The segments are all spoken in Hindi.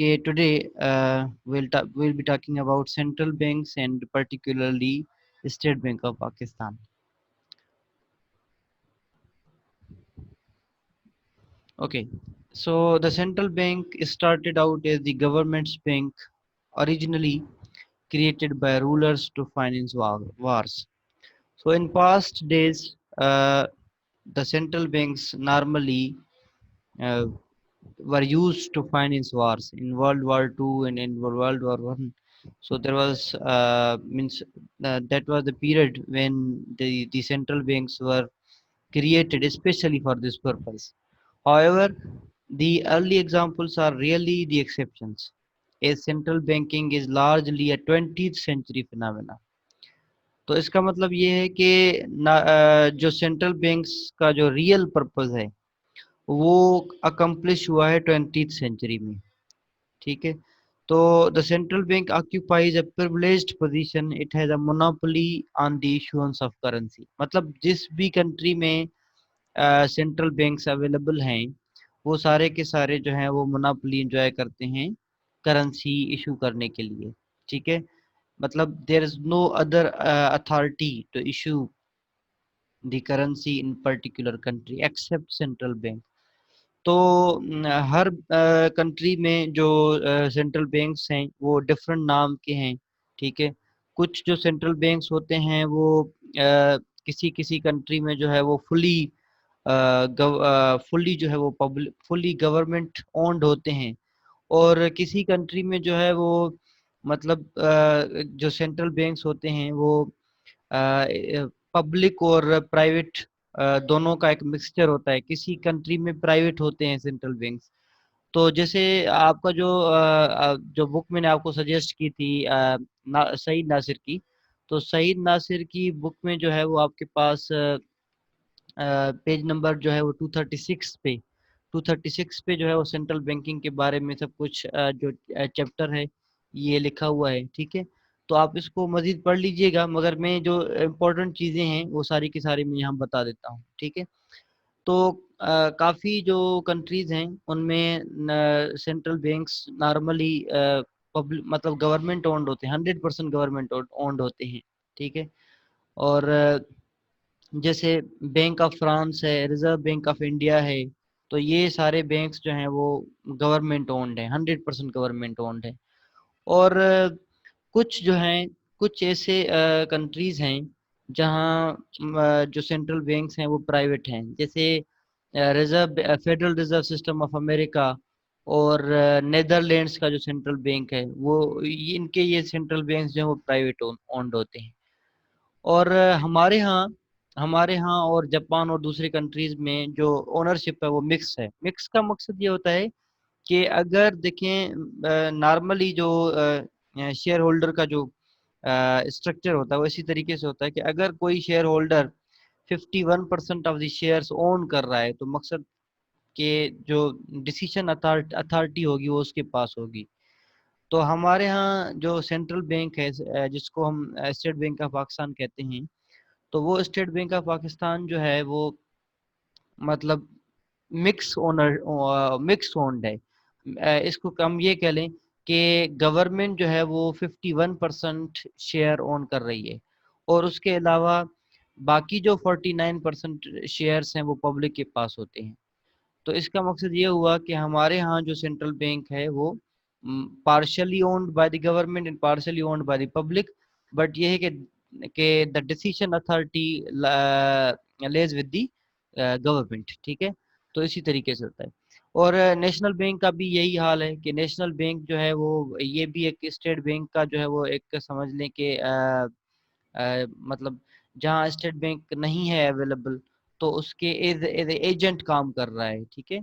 Okay, today we'll be talking about central banks and particularly State Bank of Pakistan. Okay, so the central bank started out as the government's bank, originally created by rulers to finance wars. So in past days, the central banks normally uh, were used to finance wars in World War II and in World War One. So there was means that was the period when the central banks were created especially for this purpose. However, the early examples are really the exceptions, as central banking is largely a 20th century phenomena. तो इसका मतलब ये है कि जो सेंट्रल बैंक्स का जो रियल पर्पस है वो अकम्प्लिश हुआ है 20th सेंचुरी में. ठीक है. तो the central bank occupies a privileged position. It has a monopoly on the issuance of currency. मतलब जिस भी कंट्री में सेंट्रल बैंक्स अवेलेबल हैं वो सारे के सारे जो हैं वो मोनोपोली एंजॉय करते हैं करेंसी इशू करने के लिए. ठीक है. मतलब there is no other authority to issue the currency in particular country except central bank. तो हर कंट्री में जो सेंट्रल बैंक्स हैं वो डिफरेंट नाम के हैं. ठीक है. कुछ जो सेंट्रल बैंक्स होते हैं वो किसी किसी कंट्री में जो है वो फुली जो है वो पब्लिक फुली गवर्नमेंट ओन्ड होते हैं और किसी कंट्री में जो है वो मतलब जो सेंट्रल बैंक्स होते हैं वो पब्लिक और प्राइवेट दोनों का एक मिक्सचर होता है. किसी कंट्री में प्राइवेट होते हैं सेंट्रल बैंक्स. तो जैसे आपका जो बुक मैंने आपको सजेस्ट की थी सईद नासिर की. तो सईद नासिर की बुक में जो है वो आपके पास पेज नंबर जो है वो 236 पे जो है वो सेंट्रल बैंकिंग के बारे में सब कुछ जो चैप्टर है ये लिखा हुआ है. ठीक है. तो आप इसको मजीद पढ़ लीजिएगा मगर मैं जो इम्पोर्टेंट चीज़ें हैं वो सारी की सारी मैं यहाँ बता देता हूँ. ठीक है. तो काफ़ी जो कंट्रीज़ हैं उनमें सेंट्रल बैंक्स नॉर्मली पब्लिक मतलब गवर्नमेंट ओन्ड होते हैं. 100% गवर्नमेंट ओन्ड होते हैं. ठीक है. और जैसे बैंक ऑफ फ्रांस है, रिजर्व बैंक ऑफ इंडिया है. तो ये सारे बैंक्स जो हैं वो गवर्नमेंट ओन्ड हैं, 100% गवर्नमेंट ओन्ड है. और कुछ जो हैं कुछ ऐसे कंट्रीज हैं जहाँ जो सेंट्रल बैंक्स हैं वो प्राइवेट हैं. जैसे reserve federal reserve system of America और नेदरलैंड्स का जो सेंट्रल बैंक है वो इनके ये सेंट्रल बैंक्स जो हैं वो प्राइवेट ओन्ड होते हैं. और हमारे यहाँ और जापान और दूसरी कंट्रीज में जो ओनरशिप है वो मिक्स है. मिक्स का मकसद ये होता है कि अगर देखें नॉर्मली जो शेयर होल्डर का जो स्ट्रक्चर होता है वो इसी तरीके से होता है कि अगर कोई share holder 51% of the shares own कर रहा है तो मकसद के जो डिसीजन अथॉरिटी होगी वो उसके पास होगी. तो हमारे यहाँ जो सेंट्रल बैंक है जिसको हम स्टेट बैंक ऑफ पाकिस्तान कहते हैं. तो वो स्टेट बैंक ऑफ पाकिस्तान जो है वो मतलब मिक्स ओन्ड है. इसको हम ये कह लें कि गवर्नमेंट जो है वो 51% शेयर ओन कर रही है और उसके अलावा बाकी जो 49% शेयर्स हैं वो पब्लिक के पास होते हैं. तो इसका मकसद ये हुआ कि हमारे यहाँ जो सेंट्रल बैंक है वो partially owned by the government and partially owned by the public. But ये है कि the decision authority lies with the government. ठीक है. तो इसी तरीके से होता है. और नेशनल बैंक का भी यही हाल है कि नेशनल बैंक जो है वो ये भी एक स्टेट बैंक का जो है वो एक समझ लें कि मतलब जहाँ स्टेट बैंक नहीं है अवेलेबल तो उसके एज एज एजेंट काम कर रहा है. ठीक है.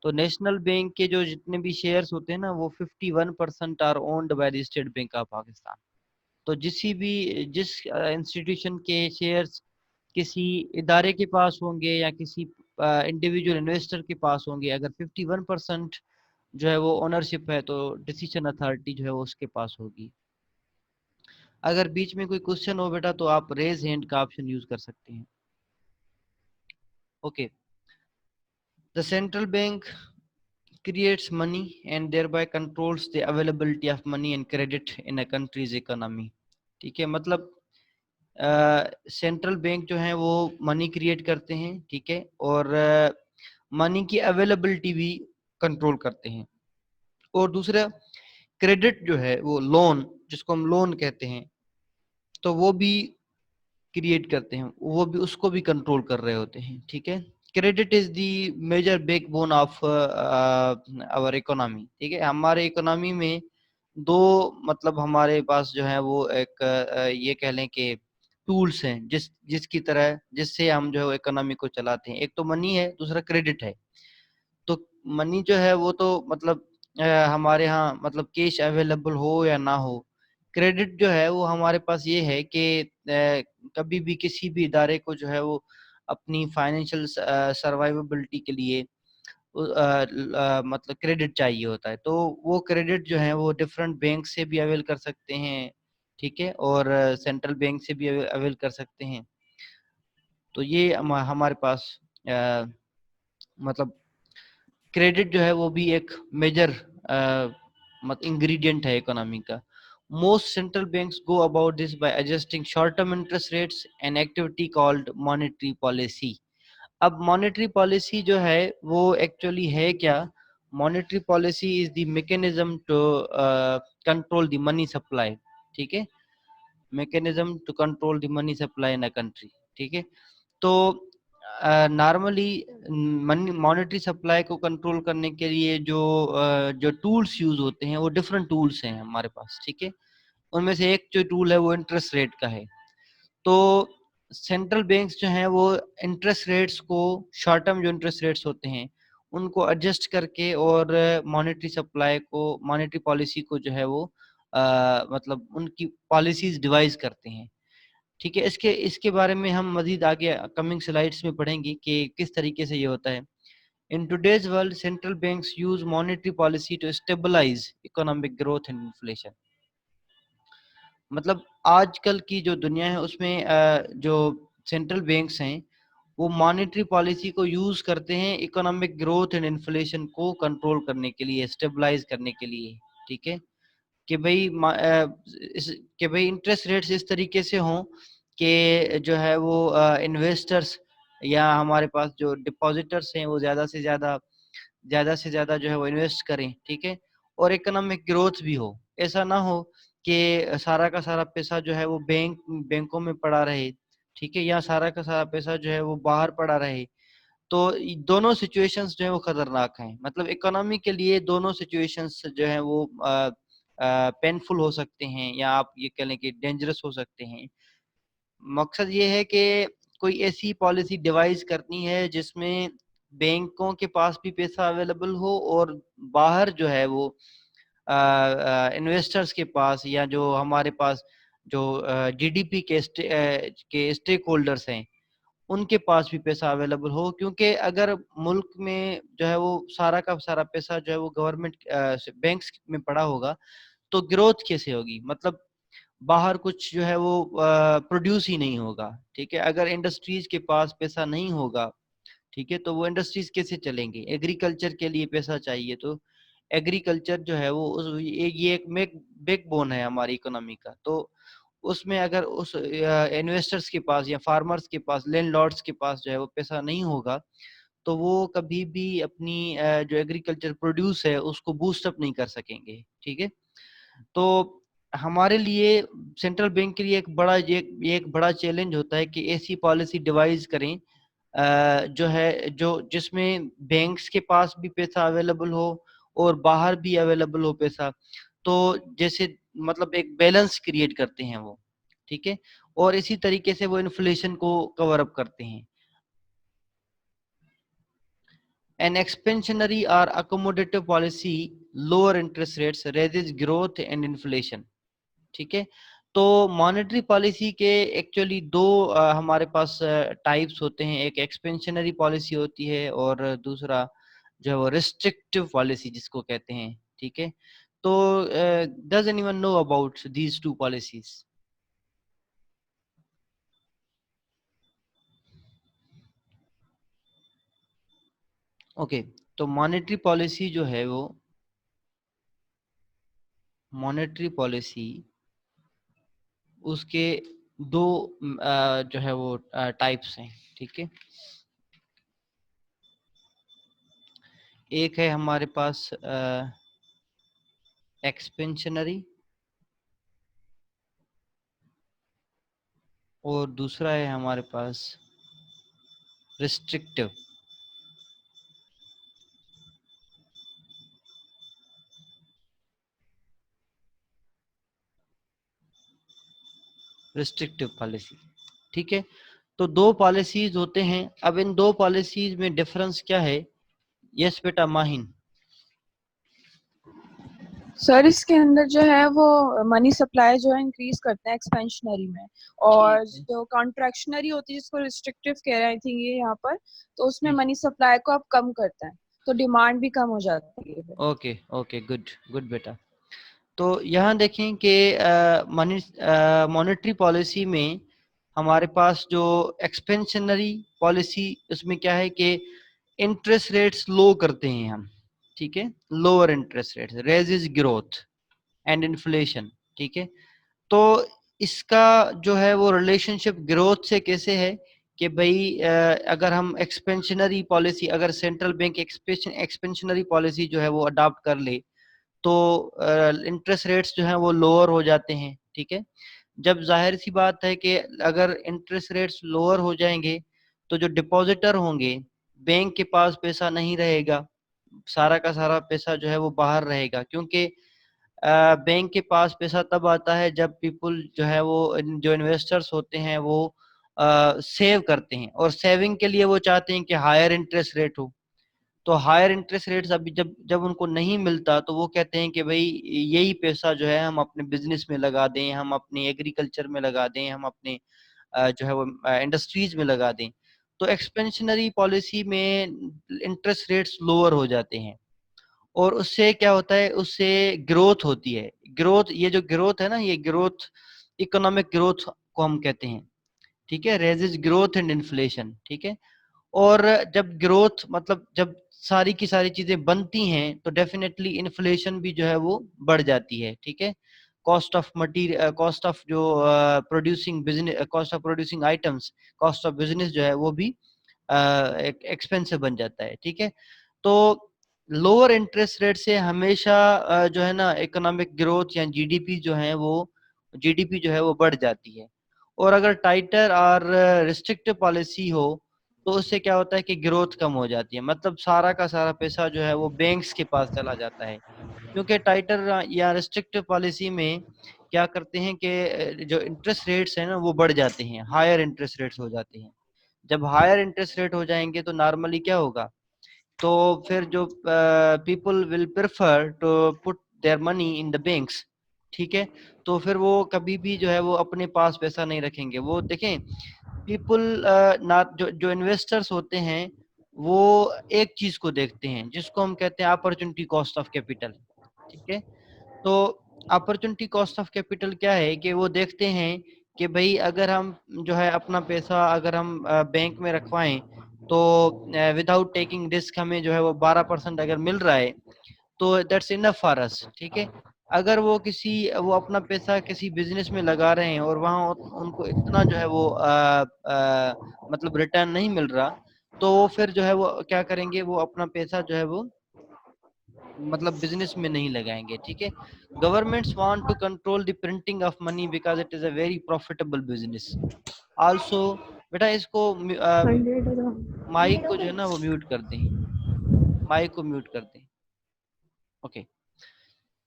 तो नेशनल बैंक के जो जितने भी शेयर्स होते हैं ना वो 51% are owned by the State Bank of Pakistan. तो जिस इंस्टीट्यूशन के शेयर्स किसी इदारे के पास होंगे या किसी इंडिविजुअल इन्वेस्टर के पास होंगे अगर 51% जो है वो ओनरशिप है तो डिसीजन अथॉरिटी जो है वो उसके पास होगी. अगर बीच में कोई क्वेश्चन हो बेटा तो आप रेज हैंड का ऑप्शन यूज कर सकते हैं. Okay. The central bank creates money and thereby controls the availability of money and credit in a country's economy. ठीक है, मतलब सेंट्रल बैंक जो है वो मनी क्रिएट करते हैं, ठीक है, और मनी की अवेलेबिलिटी भी कंट्रोल करते हैं। और दूसरा क्रेडिट जो है वो लोन, जिसको हम लोन कहते हैं, तो वो भी क्रिएट करते हैं, वो भी उसको भी कंट्रोल कर रहे होते हैं। ठीक है, credit is the major backbone of our economy. ठीक है, हमारे इकोनॉमी में दो, मतलब हमारे पास जो है वो एक ये कह लें कि टूल्स हैं जिसकी तरह, जिससे हम जो है इकोनॉमी को चलाते हैं। एक तो मनी है, दूसरा क्रेडिट है। तो मनी जो है वो तो मतलब हमारे यहाँ मतलब कैश अवेलेबल हो या ना हो, क्रेडिट जो है वो हमारे पास ये है कि कभी भी किसी भी इदारे को जो है वो अपनी फाइनेंशियल सर्वाइवेबिलिटी के लिए मतलब क्रेडिट चाहिए होता है। तो वो क्रेडिट जो है वो डिफरेंट बैंक से भी अवेल कर सकते हैं, ठीक है, और सेंट्रल बैंक से भी अवेल कर सकते हैं। तो ये हमारे पास मतलब क्रेडिट जो है वो भी एक मेजर मत इंग्रेडिएंट है इकोनॉमी का। Most central banks go about this by adjusting short term interest rates an activity called monetary policy. अब मॉनेटरी पॉलिसी जो है वो एक्चुअली है क्या? Monetary policy is the mechanism to control the money supply. ठीक है, mechanism to control the money supply in a country. ठीक है, तो नॉर्मली मॉनेटरी सप्लाई को कंट्रोल करने के लिए जो टूल्स यूज होते हैं वो डिफरेंट टूल्स हैं हमारे पास। ठीक है, उनमें से एक जो टूल है वो इंटरेस्ट रेट का है। तो सेंट्रल बैंक्स जो हैं वो इंटरेस्ट रेट्स को, शॉर्ट टर्म जो इंटरेस्ट रेट्स होते हैं उनको एडजस्ट करके और मॉनेटरी सप्लाई को, मॉनेटरी पॉलिसी को जो है वो मतलब उनकी पॉलिसीज डिवाइस करते हैं। ठीक है, इसके इसके बारे में हम मजीद आगे कमिंग स्लाइड्स में पढ़ेंगे कि किस तरीके से ये होता है। In today's world central banks use monetary policy to stabilise economic growth and inflation. मतलब आजकल की जो दुनिया है उसमें जो सेंट्रल बैंक्स हैं वो मॉनेटरी पॉलिसी को यूज करते हैं इकोनॉमिक ग्रोथ एंड इन्फ्लेशन को कंट्रोल करने के लिए, स्टेबलाइज करने के लिए। ठीक है, कि भाई कि भाई इंटरेस्ट रेट्स इस तरीके से हों कि जो है वो इन्वेस्टर्स या हमारे पास जो डिपॉजिटर्स हैं वो ज़्यादा से ज़्यादा जो है वो इन्वेस्ट करें। ठीक है, और इकोनॉमिक ग्रोथ भी हो। ऐसा ना हो कि सारा का सारा पैसा जो है वो बैंकों में पड़ा रहे, ठीक है, या सारा का सारा पैसा जो है वो बाहर पड़ा रहे। तो दोनों सिचुएशंस जो है वो खतरनाक हैं। मतलब इकोनॉमी के लिए दोनों सिचुएशंस जो है वो पेनफुल हो सकते हैं, या आप ये कह लें कि डेंजरस हो सकते हैं। मकसद ये है कि कोई ऐसी पॉलिसी डिवाइस करनी है जिसमें बैंकों के पास भी पैसा अवेलेबल हो और बाहर जो है वो इन्वेस्टर्स के पास या जो हमारे पास जो जीडीपी के स्टेक होल्डर्स हैं उनके पास भी पैसा अवेलेबल हो। क्योंकि अगर मुल्क में जो है वो सारा का सारा पैसा जो है वो गवर्नमेंट बैंक्स में पड़ा होगा तो ग्रोथ कैसे होगी? मतलब बाहर कुछ जो है वो प्रोड्यूस ही नहीं होगा। ठीक है, अगर इंडस्ट्रीज के पास पैसा नहीं होगा, ठीक है, तो वो इंडस्ट्रीज कैसे चलेंगे? एग्रीकल्चर के लिए पैसा चाहिए, तो एग्रीकल्चर जो है वो ये एक बैकबोन है हमारी इकोनॉमी का। तो उसमें अगर उस इन्वेस्टर्स के पास या फार्मर्स के पास, लैंडलॉर्ड्स के पास जो है वो पैसा नहीं होगा तो वो कभी भी अपनी जो एग्रीकल्चर प्रोड्यूस है उसको बूस्ट अप नहीं कर सकेंगे। ठीक है, तो हमारे लिए, सेंट्रल बैंक के लिए ये एक बड़ा चैलेंज होता है कि ऐसी पॉलिसी डिवाइस करें जो है जो जिसमें बैंक्स के पास भी पैसा अवेलेबल हो और बाहर भी अवेलेबल हो पैसा। तो जैसे मतलब एक बैलेंस क्रिएट करते हैं वो। ठीक है, और इसी तरीके से वो इन्फ्लेशन को कवर अप करते हैं। एन एक्सपेंशनरी और accommodative policy lower interest rates raises growth and inflation. ठीक है, तो मॉनेटरी पॉलिसी के एक्चुअली दो हमारे पास टाइप्स होते हैं। एक एक्सपेंशनरी पॉलिसी होती है और दूसरा जो है वो रिस्ट्रिक्टिव पॉलिसी जिसको कहते हैं। ठीक है, तो does anyone know about these two policies? Okay, तो मॉनेटरी पॉलिसी जो है वो, मॉनेटरी पॉलिसी उसके दो जो है वो टाइप्स हैं, ठीक है। एक है हमारे पास एक्सपेंशनरी और दूसरा है हमारे पास रिस्ट्रिक्टिव। रिस्ट्रिक्टिव पॉलिसी, ठीक है। तो दो पॉलिसीज होते हैं। अब इन दो पॉलिसीज में डिफरेंस क्या है? यस बेटा माहिन। सर इसके अंदर जो है वो मनी सप्लाई जो है इंक्रीज करते हैं एक्सपेंशनरी में, ठीक और है। जो कॉन्ट्रैक्शनरी होती है जिसको रिस्ट्रिक्टिव कह रहे थे ये यहाँ पर, तो उसमें हम्म, मनी सप्लाई को आप कम करते हैं, तो डिमांड भी कम हो जाती है फिर। ओके ओके, गुड गुड बेटा। तो यहाँ देखें कि मनी मॉनेटरी पॉलिसी में हमारे पास जो एक्सपेंशनरी पॉलिसी, उसमें क्या है कि इंटरेस्ट रेट्स लो करते हैं हम, ठीक है। Lower interest rates raises growth and inflation, ठीक है। तो इसका जो है वो रिलेशनशिप ग्रोथ से कैसे है कि भाई अगर हम एक्सपेंशनरी पॉलिसी, अगर सेंट्रल बैंक एक्सपेंशनरी पॉलिसी जो है वो अडॉप्ट कर ले, तो इंटरेस्ट रेट्स जो हैं वो लोअर हो जाते हैं, ठीक है। जब जाहिर सी बात है कि अगर इंटरेस्ट रेट्स लोअर हो जाएंगे तो जो डिपॉजिटर होंगे, बैंक के पास पैसा नहीं रहेगा, सारा का सारा पैसा जो है वो बाहर रहेगा, क्योंकि बैंक के पास पैसा तब आता है जब पीपल जो है वो जो इन्वेस्टर्स होते हैं वो सेव करते हैं, और सेविंग के लिए वो चाहते हैं कि हायर इंटरेस्ट रेट हो। तो हायर इंटरेस्ट रेट्स अभी जब जब उनको नहीं मिलता तो वो कहते हैं कि भाई यही पैसा जो है हम अपने बिजनेस में लगा दें, हम अपने एग्रीकल्चर में लगा दें, हम अपने जो है वो इंडस्ट्रीज में लगा दें। तो एक्सपेंशनरी पॉलिसी में इंटरेस्ट रेट्स लोअर हो जाते हैं, और उससे क्या होता है, उससे ग्रोथ होती है। ग्रोथ, ये जो ग्रोथ है ना, ये ग्रोथ इकोनॉमिक ग्रोथ को हम कहते हैं, ठीक है। रेजिज ग्रोथ एंड इन्फ्लेशन, ठीक है। और जब ग्रोथ मतलब जब सारी की सारी चीजें बनती हैं तो डेफिनेटली इन्फ्लेशन भी जो है वो बढ़ जाती है, ठीक है। Cost of material, cost of जो producing business, cost of producing items, cost of business जो है वो भी एक्सपेंसिव बन जाता है, ठीक है। तो लोअर इंटरेस्ट रेट से हमेशा जो है ना इकोनॉमिक ग्रोथ या जीडीपी जो है वो, जीडीपी जो है वो बढ़ जाती है। और अगर टाइटर और रिस्ट्रिक्टिव पॉलिसी हो तो उससे क्या होता है कि ग्रोथ कम हो जाती है, मतलब सारा का सारा पैसा जो है वो बैंक्स के पास चला जाता है। क्योंकि टाइटर या रिस्ट्रिक्टिव पॉलिसी में क्या करते हैं कि जो इंटरेस्ट रेट्स हैं ना वो बढ़ जाते हैं, हायर इंटरेस्ट रेट्स हो जाते हैं। जब हायर इंटरेस्ट रेट हो जाएंगे तो नॉर्मली क्या होगा, तो फिर जो people will prefer to put their money in the banks, ठीक है। तो फिर वो कभी भी जो है वो अपने पास पैसा नहीं रखेंगे। वो देखें, पीपल ना जो जो इन्वेस्टर्स होते हैं वो एक चीज को देखते हैं जिसको हम कहते हैं अपॉर्चुनिटी कॉस्ट ऑफ कैपिटल, ठीक है। तो अपॉर्चुनिटी कॉस्ट ऑफ कैपिटल क्या है कि वो देखते हैं कि भाई अगर हम जो है अपना पैसा अगर हम बैंक में रखवाएं तो विदाउट टेकिंग रिस्क हमें जो है वो 12% अगर मिल रहा है तो दैट्स इनफ फॉर अस, ठीक है। अगर वो अपना पैसा किसी बिजनेस में लगा रहे हैं और वहाँ उनको इतना जो है वो मतलब रिटर्न नहीं मिल रहा, तो वो फिर जो है वो क्या करेंगे, वो अपना पैसा जो है वो मतलब बिजनेस में नहीं लगाएंगे, ठीक है। Governments want to control the printing of money because it is a very profitable business also. बेटा इसको माइक को जो है ना वो म्यूट कर दें, माइक को म्यूट कर दें। Okay.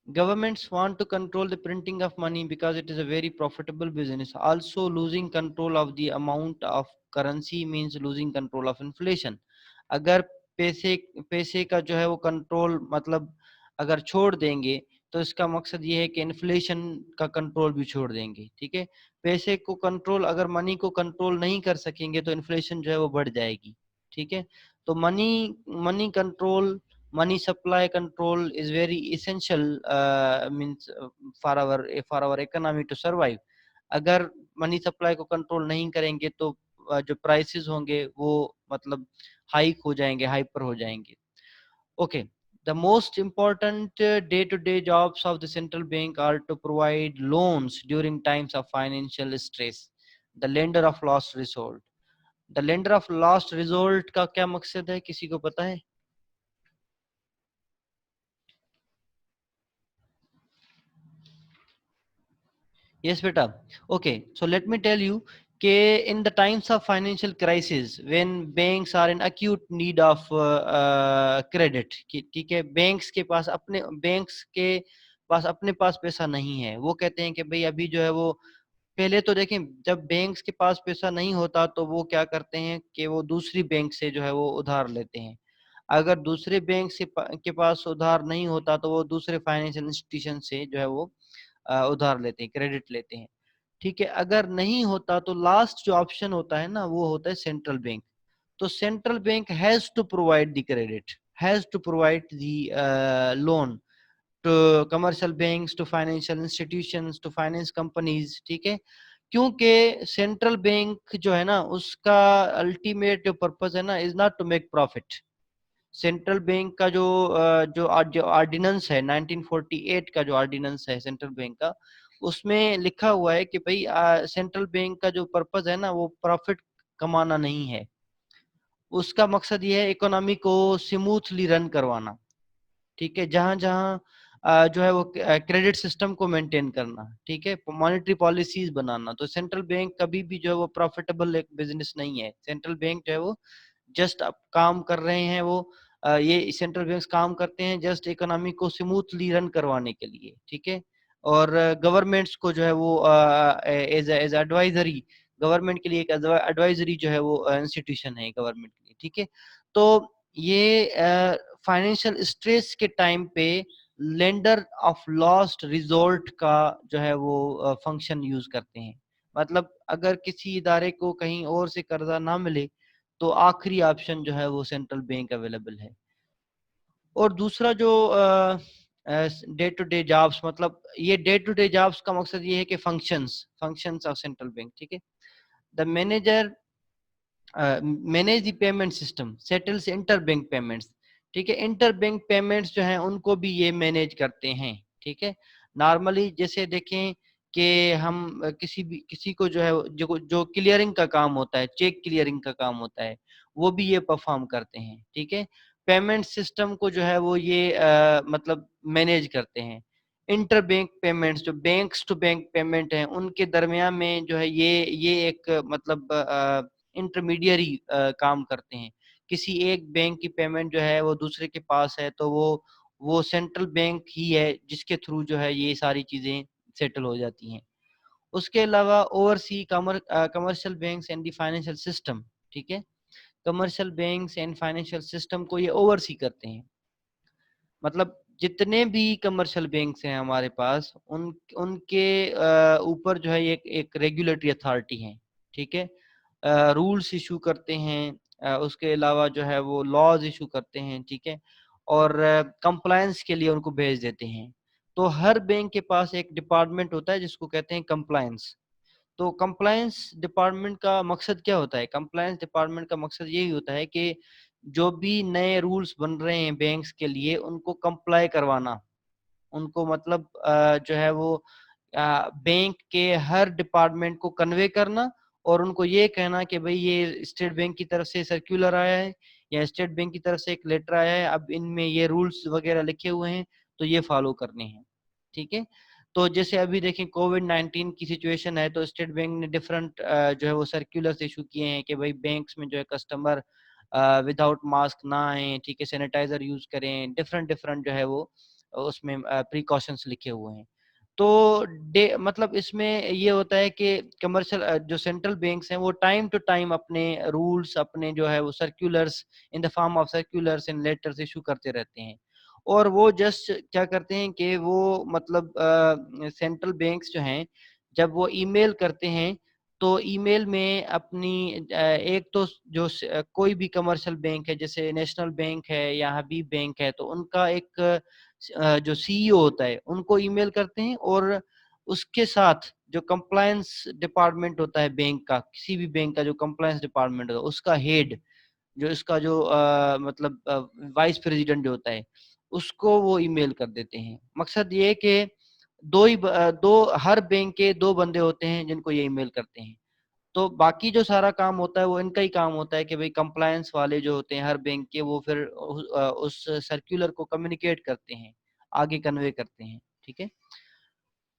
Governments want to control the printing of money because it is a very profitable business. Also, losing control of the amount of currency means losing control of inflation. अगर पैसे पैसे का जो है वो कंट्रोल मतलब अगर छोड़ देंगे तो इसका मकसद ये है कि इन्फ्लेशन का कंट्रोल भी छोड़ देंगे, ठीक है। पैसे को कंट्रोल, अगर मनी को कंट्रोल नहीं कर सकेंगे तो इन्फ्लेशन जो है वो बढ़ जाएगी, ठीक है। तो money money control, money supply control is very essential means for our economy to survive. अगर मनी सप्लाई को कंट्रोल नहीं करेंगे तो जो प्राइसेस होंगे वो मतलब हाइक हो जाएंगे, हाइपर हो जाएंगे। Okay, the most important day-to-day jobs of the central bank are to provide loans during times of financial stress. The lender of last resort. The lender of last resort का क्या मकसद है, किसी को पता है? Yes, beta. Okay, so let me tell you कि in the times of financial crisis, when banks are in acute need of credit, ठीक है, banks के पास अपने पास पैसा नहीं है, वो कहते हैं कि भाई अभी जो है वो, पहले तो देखें, जब बैंक्स के पास पैसा नहीं होता तो वो क्या करते हैं कि वो दूसरी बैंक से जो है वो उधार लेते हैं। अगर दूसरे बैंक के पास उधार नहीं होता तो वो दूसरे फाइनेंशियल इंस्टीट्यूशन से जो है वो उधार लेते हैं, क्रेडिट लेते हैं। ठीक है, अगर नहीं होता तो लास्ट जो ऑप्शन होता है ना, वो होता है सेंट्रल बैंक। तो central bank has to provide the credit, has to provide the loan to commercial banks, to financial institutions, to finance companies. ठीक है, क्योंकि सेंट्रल बैंक जो है ना, उसका अल्टीमेट जो पर्पस है ना, is not to make profit. Central bank का जो ऑर्डिनेंस है 1948 का, जो ऑर्डिनेंस है सेंट्रल बैंक का, उसमें लिखा हुआ है कि भाई सेंट्रल बैंक का जो पर्पस है ना, वो प्रॉफिट कमाना नहीं है। उसका मकसद ये है इकोनॉमी को स्मूथली रन करवाना। ठीक है, जहां जहां जो है वो क्रेडिट सिस्टम को मेंटेन करना। ठीक है, मॉनेटरी पॉलिसीज बनाना। तो सेंट्रल बैंक कभी भी जो है वो प्रॉफिटेबल एक बिजनेस नहीं है। सेंट्रल बैंक जो है वो जस्ट अब काम कर रहे हैं, वो ये सेंट्रल बैंक्स काम करते हैं जस्ट इकोनॉमी को स्मूथली रन करवाने के लिए। ठीक है, और गवर्नमेंट्स को जो है वो एज एज एडवाइजरी, गवर्नमेंट के लिए एक एडवाइजरी जो है वो इंस्टीट्यूशन है गवर्नमेंट के लिए। ठीक है, तो ये फाइनेंशियल स्ट्रेस के टाइम पे लेंडर ऑफ लास्ट रिजोर्ट का जो है वो फंक्शन यूज करते हैं। मतलब अगर किसी इदारे को कहीं और से कर्जा ना मिले तो आखिरी ऑप्शन जो है वो सेंट्रल बैंक अवेलेबल है। और दूसरा जो डे टू डे जॉब्स, मतलब ये डे टू डे जॉब्स का मकसद ये है कि functions functions of central bank. ठीक है, the manager manage the payment system, settles inter bank payments. ठीक है, इंटर बैंक पेमेंट्स जो हैं उनको भी ये मैनेज करते हैं। ठीक है, नॉर्मली जैसे देखें कि हम किसी को जो है जो जो क्लियरिंग का काम होता है, चेक क्लियरिंग का काम होता है, वो भी ये परफॉर्म करते हैं। ठीक है, पेमेंट सिस्टम को जो है वो ये मतलब मैनेज करते हैं। इंटर बैंक पेमेंट्स, जो बैंक्स टू बैंक पेमेंट हैं, उनके दरमियान में जो है ये एक मतलब इंटरमीडियरी काम करते हैं। किसी एक बैंक की पेमेंट जो है वो दूसरे के पास है तो वो सेंट्रल बैंक ही है जिसके थ्रू जो है ये सारी चीजें सेटल हो जाती हैं। उसके अलावा oversee commercial banks and the financial system. ठीक है, commercial banks and financial system को ये ओवरसी करते हैं। मतलब जितने भी कमर्शियल बैंक्स हैं हमारे पास, उनके ऊपर जो है एक रेगुलेटरी अथॉरिटी है। ठीक है, रूल्स इशू करते हैं, उसके अलावा जो है वो लॉज इशू करते हैं। ठीक है, और कंप्लायंस के लिए उनको भेज देते हैं। तो हर बैंक के पास एक डिपार्टमेंट होता है जिसको कहते हैं कंप्लायंस। तो कंप्लायंस डिपार्टमेंट का मकसद क्या होता है? कंप्लायंस डिपार्टमेंट का मकसद यही होता है कि जो भी नए रूल्स बन रहे हैं बैंक्स के लिए, उनको कंप्लाई करवाना। उनको मतलब जो है वो बैंक के हर डिपार्टमेंट को कन्वे करना, और उनको ये कहना कि भाई ये स्टेट बैंक की तरफ से सर्कुलर आया है या स्टेट बैंक की तरफ से एक लेटर आया है, अब इनमें ये रूल्स वगैरह लिखे हुए हैं तो ये फॉलो करने हैं। ठीक है, तो जैसे अभी देखें कोविड-19 की सिचुएशन है, तो स्टेट बैंक ने डिफरेंट जो है वो सर्कुलर्स इशू किए हैं कि भाई बैंक्स में जो है कस्टमर विदाउट मास्क ना आए। ठीक है, सैनिटाइजर यूज करें, डिफरेंट डिफरेंट जो है वो उसमें प्रिकॉशंस लिखे हुए हैं। तो डे मतलब इसमें ये होता है कि कमर्शियल जो सेंट्रल बैंक्स हैं वो टाइम टू टाइम अपने रूल्स, अपने जो है वो circulars in the form of circulars and letters issue करते रहते हैं। और वो जस्ट क्या करते हैं कि वो मतलब सेंट्रल बैंक्स जो हैं, जब वो ईमेल करते हैं तो ईमेल में अपनी एक तो कोई भी कमर्शियल बैंक है, जैसे नेशनल बैंक है या हबीब बैंक है, तो उनका एक जो सीईओ होता है उनको ईमेल करते हैं। और उसके साथ जो कंप्लायंस डिपार्टमेंट होता है बैंक का, किसी भी बैंक का जो कंप्लायंस डिपार्टमेंट होता है उसका हेड, जो इसका जो मतलब वाइस प्रेसिडेंट जो होता है उसको वो ईमेल कर देते हैं। मकसद ये है कि दो हर बैंक के दो बंदे होते हैं जिनको ये ईमेल करते हैं। तो बाकी जो सारा काम होता है वो इनका ही काम होता है कि भाई कंप्लायंस वाले जो होते हैं हर बैंक के वो फिर उस सर्कुलर को कम्युनिकेट करते हैं, आगे कन्वे करते हैं। ठीक है।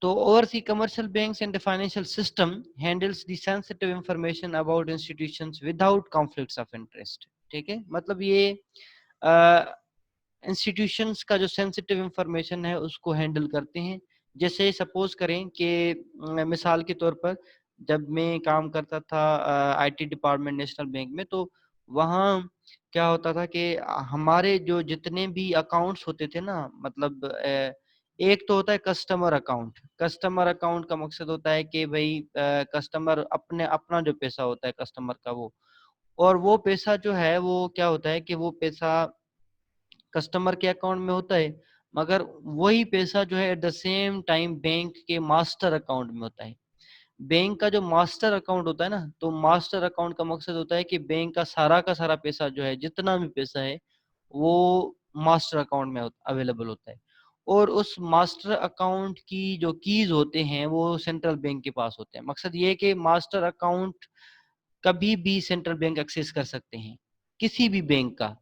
तो oversee commercial banks and the financial system handles the sensitive information about institutions without conflicts of interest. ठीक है। मतलब ये इंस्टीट्यूशंस का जो सेंसिटिव इंफॉर्मेशन है उसको हैंडल करते हैं। जैसे सपोज करें कि मिसाल के तौर पर जब मैं काम करता था आईटी डिपार्टमेंट नेशनल बैंक में, तो वहाँ क्या होता था कि हमारे जो जितने भी अकाउंट्स होते थे ना, मतलब एक तो होता है कस्टमर अकाउंट। कस्टमर अकाउंट का मकसद होता है कि भाई कस्टमर अपने अपना जो पैसा होता है कस्टमर का वो, और वो पैसा जो है वो क्या होता है कि वो पैसा कस्टमर के अकाउंट में होता है, मगर वही पैसा जो है at the same time bank के मास्टर अकाउंट में होता है। बैंक का जो मास्टर अकाउंट होता है ना, तो मास्टर अकाउंट का मकसद होता है कि बैंक का सारा पैसा जो है, जितना भी पैसा है वो मास्टर अकाउंट में अवेलेबल होता है। और उस मास्टर अकाउंट की जो कीज होते हैं वो सेंट्रल बैंक के पास होते हैं। मकसद ये है कि मास्टर अकाउंट कभी भी सेंट्रल बैंक एक्सेस कर सकते हैं, किसी भी बैंक का।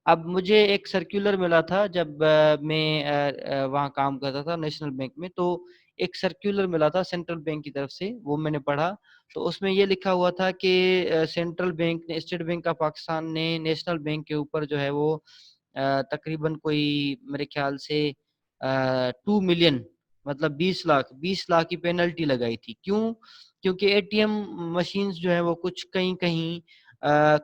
अब मुझे एक सर्कुलर मिला था जब मैं वहाँ काम करता था नेशनल बैंक में, तो एक सर्कुलर मिला था सेंट्रल बैंक की तरफ से, वो मैंने पढ़ा। तो उसमें ये लिखा हुआ था कि सेंट्रल बैंक ने, स्टेट बैंक ऑफ पाकिस्तान ने नेशनल बैंक के ऊपर जो है वो तकरीबन कोई मेरे ख्याल से 2 मिलियन, मतलब 20 लाख की पेनल्टी लगाई थी। क्यों? क्योंकि एटीएम मशीन्स जो है वो कुछ कहीं कहीं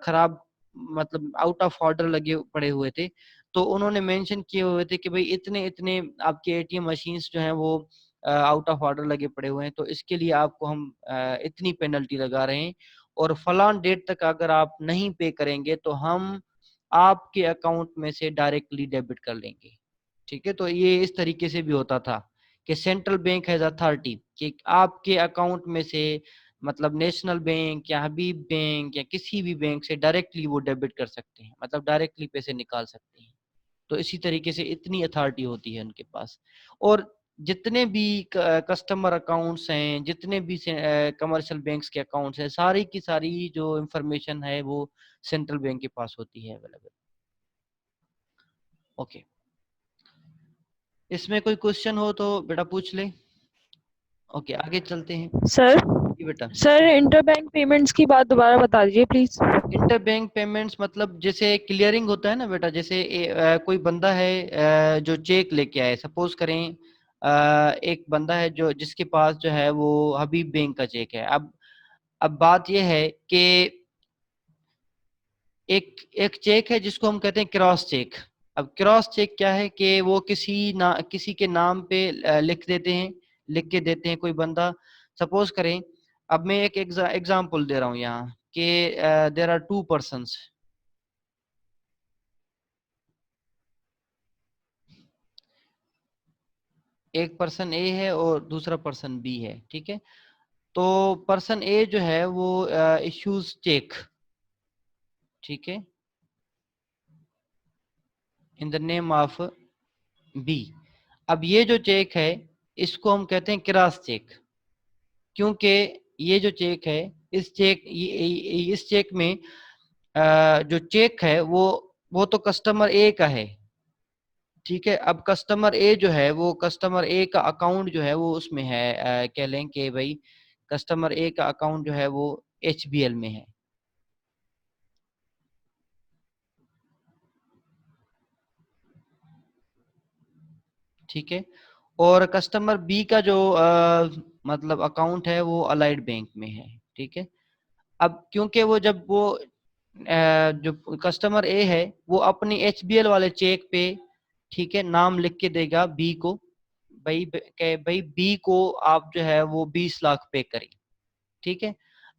खराब, मतलब आउट ऑफ ऑर्डर लगे पड़े हुए थे। तो उन्होंने मेंशन किए हुए थे कि भाई इतने इतने आपके एटीएम मशीन्स जो हैं वो आउट ऑफ ऑर्डर लगे पड़े हुए हैं, तो इसके लिए आपको हम इतनी पेनल्टी लगा रहे हैं, और फलान डेट तक अगर आप नहीं पे करेंगे तो हम आपके अकाउंट में से डायरेक्टली डेबिट कर लेंगे। ठीक है। तो ये इस तरीके से भी होता था कि सेंट्रल बैंक हैज अथॉरिटी कि आपके अकाउंट में से, मतलब नेशनल बैंक या हबीब बैंक या किसी भी बैंक से डायरेक्टली वो डेबिट कर सकते हैं, मतलब डायरेक्टली पैसे निकाल सकते हैं। तो इसी तरीके से इतनी अथॉरिटी होती है उनके पास। और जितने भी कस्टमर अकाउंट्स हैं, जितने भी कमर्शियल बैंक्स के अकाउंट्स हैं, सारी की सारी जो इंफॉर्मेशन है वो सेंट्रल बैंक के पास होती है अवेलेबल। ओके। इसमें कोई क्वेश्चन हो तो बेटा पूछ ले। ओके, आगे चलते हैं। सर जी बेटा। सर इंटरबैंक पेमेंट्स की बात दोबारा बता दीजिए प्लीज। इंटर बैंक पेमेंट्स मतलब जैसे क्लियरिंग होता है ना बेटा, जैसे कोई बंदा है जो चेक लेके आए, सपोज करें एक बंदा है जो जिसके पास जो है वो हबीब बैंक का चेक है। अब बात यह है कि एक एक चेक है जिसको हम कहते हैं क्रॉस चेक। अब क्रॉस चेक क्या है कि वो किसी के नाम पे लिख देते हैं, लिख के देते हैं कोई बंदा। सपोज करें, अब मैं एक एग्जांपल दे रहा हूँ यहाँ कि देयर आर 2 पर्सन्स। एक पर्सन ए है और दूसरा पर्सन बी है। ठीक है। तो पर्सन ए जो है वो इश्यूज चेक। ठीक है। In the name of B. अब ये जो चेक है इसको हम कहते हैं क्रॉस चेक, क्योंकि ये जो चेक है, इस चेक में जो चेक है वो तो कस्टमर ए का है। ठीक है। अब कस्टमर ए जो है वो कस्टमर ए का अकाउंट जो है वो उसमें है, कह लें कि भाई कस्टमर ए का अकाउंट जो है वो एचबीएल में है। ठीक है। और कस्टमर बी का जो मतलब अकाउंट है वो अलाइड बैंक में है। ठीक है। अब क्योंकि वो जब वो जो कस्टमर ए है वो अपनी एचबीएल वाले चेक पे, ठीक है, नाम लिख के देगा बी को, भाई बी को आप जो है वो 20 लाख पे करें। ठीक है।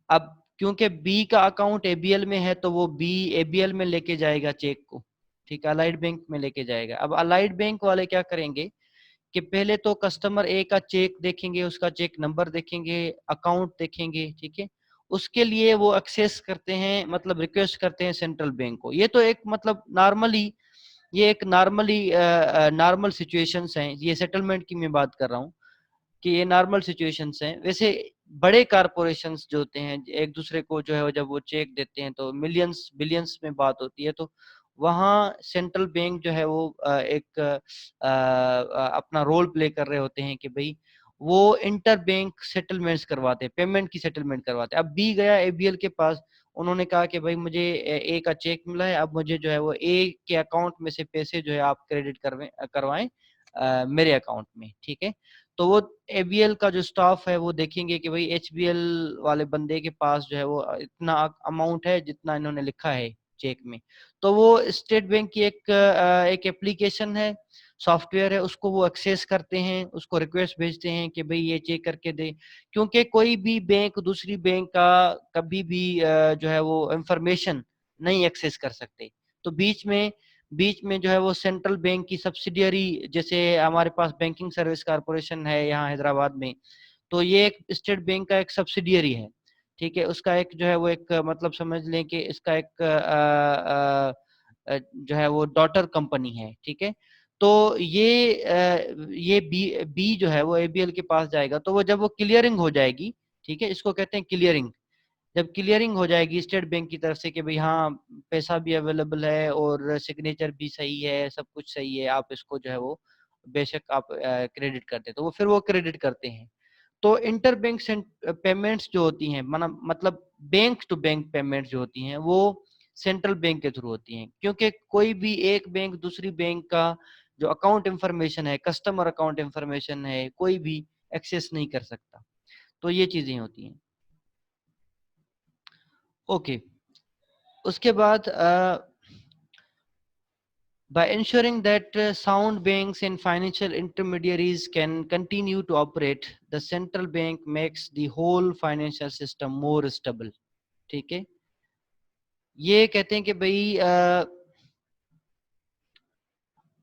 अब क्योंकि बी का अकाउंट एबीएल में है तो वो बी एबीएल में लेके जाएगा चेक को। ठीक है। अलाइड बैंक में लेके जाएगा। अब अलाइड बैंक वाले क्या करेंगे कि पहले तो कस्टमर ए का चेक देखेंगे, उसका चेक नंबर देखेंगे, अकाउंट देखेंगे। ठीक है। उसके लिए वो एक्सेस करते हैं, मतलब रिक्वेस्ट करते हैं सेंट्रल बैंक को। ये तो एक मतलब नॉर्मली, ये एक नॉर्मली नॉर्मल सिचुएशंस हैं, ये सेटलमेंट की मैं बात कर रहा हूँ कि ये नॉर्मल सिचुएशंस हैं। वैसे बड़े कारपोरेशंस जो होते हैं एक दूसरे को जो है जब वो चेक देते हैं तो मिलियंस बिलियंस में बात होती है, तो वहाँ सेंट्रल बैंक जो है वो एक अपना रोल प्ले कर रहे होते हैं कि भाई वो इंटर बैंक सेटलमेंट्स करवाते हैं, पेमेंट की सेटलमेंट करवाते हैं। अब बी गया एबीएल के पास, उन्होंने कहा कि भाई मुझे ए का चेक मिला है, अब मुझे जो है वो ए के अकाउंट में से पैसे जो है आप क्रेडिट करवाएं मेरे अकाउंट में, ठीक है। तो वो एबीएल का जो स्टाफ है वो देखेंगे कि भाई एचबीएल वाले बंदे के पास जो है वो इतना अमाउंट है जितना इन्होंने लिखा है चेक में। तो वो स्टेट बैंक की एक एप्लीकेशन है, सॉफ्टवेयर है, उसको वो एक्सेस करते हैं, उसको रिक्वेस्ट भेजते हैं कि भाई ये चेक करके दे। क्योंकि कोई भी बैंक दूसरी बैंक का कभी भी जो है वो इंफॉर्मेशन नहीं एक्सेस कर सकते। तो बीच में जो है वो सेंट्रल बैंक की सब्सिडियरी, जैसे हमारे पास बैंकिंग सर्विस कारपोरेशन है यहाँ हैदराबाद में, तो ये एक स्टेट बैंक का एक सब्सिडियरी है, ठीक है। उसका एक जो है वो एक मतलब समझ लें कि इसका एक जो है वो डॉटर कंपनी है, ठीक है। तो ये बी जो है वो एबीएल के पास जाएगा, तो वो जब वो क्लियरिंग हो जाएगी, ठीक है, इसको कहते हैं क्लियरिंग। जब क्लियरिंग हो जाएगी स्टेट बैंक की तरफ से कि भाई हाँ पैसा भी अवेलेबल है और सिग्नेचर भी सही है, सब कुछ सही है, आप इसको जो है वो बेशक आप क्रेडिट करते हैं, तो वो फिर वो क्रेडिट करते हैं। तो इंटर बैंक पेमेंट्स जो होती हैं, मतलब बैंक टू बैंक पेमेंट्स जो होती हैं वो सेंट्रल बैंक के थ्रू होती हैं, क्योंकि कोई भी एक बैंक दूसरी बैंक का जो अकाउंट इंफॉर्मेशन है, कस्टमर अकाउंट इंफॉर्मेशन है, कोई भी एक्सेस नहीं कर सकता। तो ये चीजें होती हैं। ओके, उसके बाद by ensuring that sound banks and financial intermediaries can continue to operate, the central bank makes the whole financial system more stable, ठीक है। ये कहते हैं कि भाई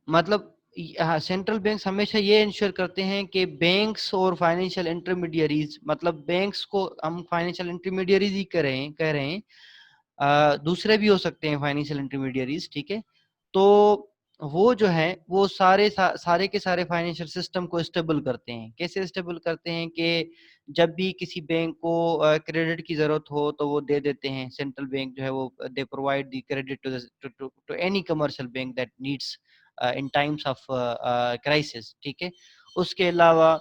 मतलब सेंट्रल बैंक्स हमेशा ये इंश्योर करते हैं कि बैंक्स और फाइनेंशियल इंटरमीडियरीज, मतलब बैंक्स को हम फाइनेंशियल इंटरमीडियरीज ही कह रहे हैं, दूसरे भी हो सकते हैं फाइनेंशियल इंटरमीडियरीज, ठीक है। तो वो जो है वो सारे के सारे फाइनेंशियल सिस्टम को स्टेबल करते हैं। कैसे स्टेबल करते हैं कि जब भी किसी बैंक को क्रेडिट की जरूरत हो तो वो दे देते हैं, सेंट्रल बैंक जो है वो they provide the credit to any commercial bank that needs in times of crisis, ठीक है। उसके अलावा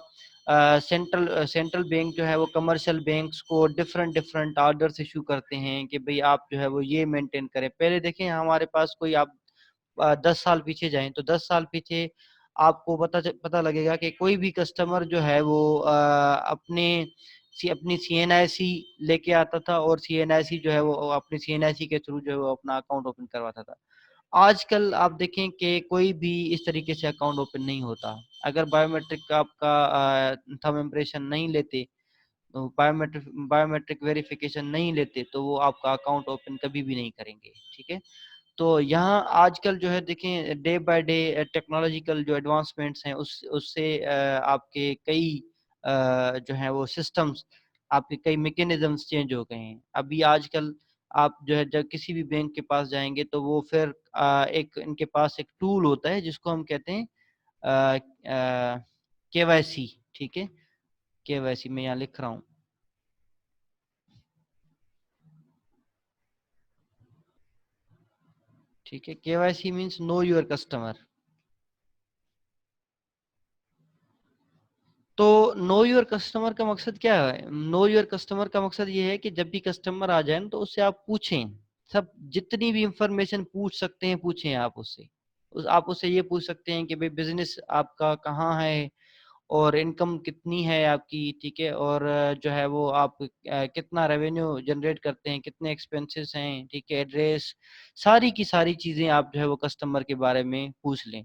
सेंट्रल बैंक जो है वो कमर्शियल बैंक्स को डिफरेंट डिफरेंट ऑर्डर्स इशू करते हैं कि भाई आप जो है वो ये मेंटेन करें। पहले देखें हमारे पास कोई आप 10 साल पीछे जाएं तो 10 साल पीछे आपको पता लगेगा कि कोई भी कस्टमर जो है वो अपनी सीएनआईसी लेके आता था और सीएनआईसी जो है वो अपनी सीएनआईसी के थ्रू जो है वो अपना अकाउंट ओपन करवाता था। आजकल आप देखें कि कोई भी इस तरीके से अकाउंट ओपन नहीं होता। अगर बायोमेट्रिक आपका थंब इम्प्रेशन नहीं लेते, तो बायोमेट्रिक वेरिफिकेशन नहीं लेते, तो वो आपका अकाउंट ओपन कभी भी नहीं करेंगे, ठीक है। तो यहाँ आजकल जो है देखें डे बाय डे टेक्नोलॉजिकल जो एडवांसमेंट्स हैं उससे आपके कई जो है वो सिस्टम्स, आपके कई मैकेनिज्म्स चेंज हो गए हैं। अभी आजकल आप जो है जब किसी भी बैंक के पास जाएंगे तो वो फिर एक इनके पास एक टूल होता है जिसको हम कहते हैं केवाईसी, ठीक है। केवाईसी मैं यहाँ लिख रहा हूँ, ठीक है। KYC means know your customer. तो नो योर कस्टमर का मकसद क्या है? नो योर कस्टमर का मकसद ये है कि जब भी कस्टमर आ जाए तो उससे आप पूछें, सब जितनी भी इंफॉर्मेशन पूछ सकते हैं पूछें आप उससे। आप उससे ये पूछ सकते हैं कि भाई बिजनेस आपका कहाँ है और इनकम कितनी है आपकी, ठीक है। और जो है वो आप कितना रेवेन्यू जनरेट करते हैं, कितने एक्सपेंसेस हैं, ठीक है। एड्रेस, सारी की सारी चीज़ें आप जो है वो कस्टमर के बारे में पूछ लें।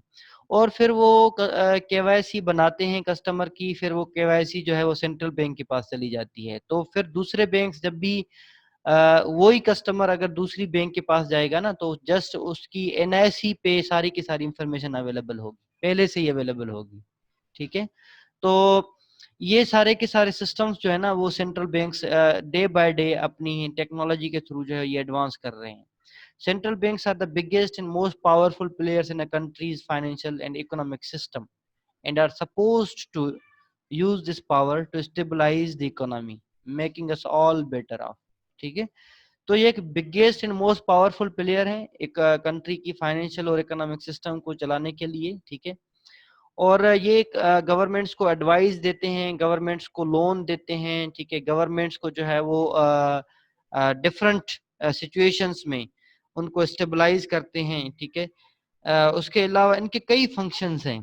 और फिर वो केवाईसी बनाते हैं कस्टमर की, फिर वो केवाईसी जो है वो सेंट्रल बैंक के पास चली जाती है। तो फिर दूसरे बैंक जब भी वही कस्टमर अगर दूसरी बैंक के पास जाएगा ना तो जस्ट उसकी एनआईसी पे सारी की सारी इंफॉर्मेशन अवेलेबल होगी, पहले से ही अवेलेबल होगी, ठीक है। तो ये सारे के सारे सिस्टम्स जो है ना वो central banks day by day अपनी टेक्नोलॉजी के थ्रू जो है ये एडवांस कर रहे हैं. Central banks are the biggest and most powerful players in a country's financial and economic system and are supposed to use this power to stabilize the economy, making us all better off. ठीक है. तो ये एक biggest and most powerful player है एक कंट्री की फाइनेंशियल और इकोनॉमिक सिस्टम को चलाने के लिए. ठीक है. और ये गवर्नमेंट्स को एडवाइस देते हैं, गवर्नमेंट्स को लोन देते हैं. ठीक है. गवर्नमेंट्स को जो है वो डिफरेंट सिचुएशंस में उनको स्टेबलाइज करते हैं. ठीक है. उसके अलावा इनके कई फंक्शंस हैं.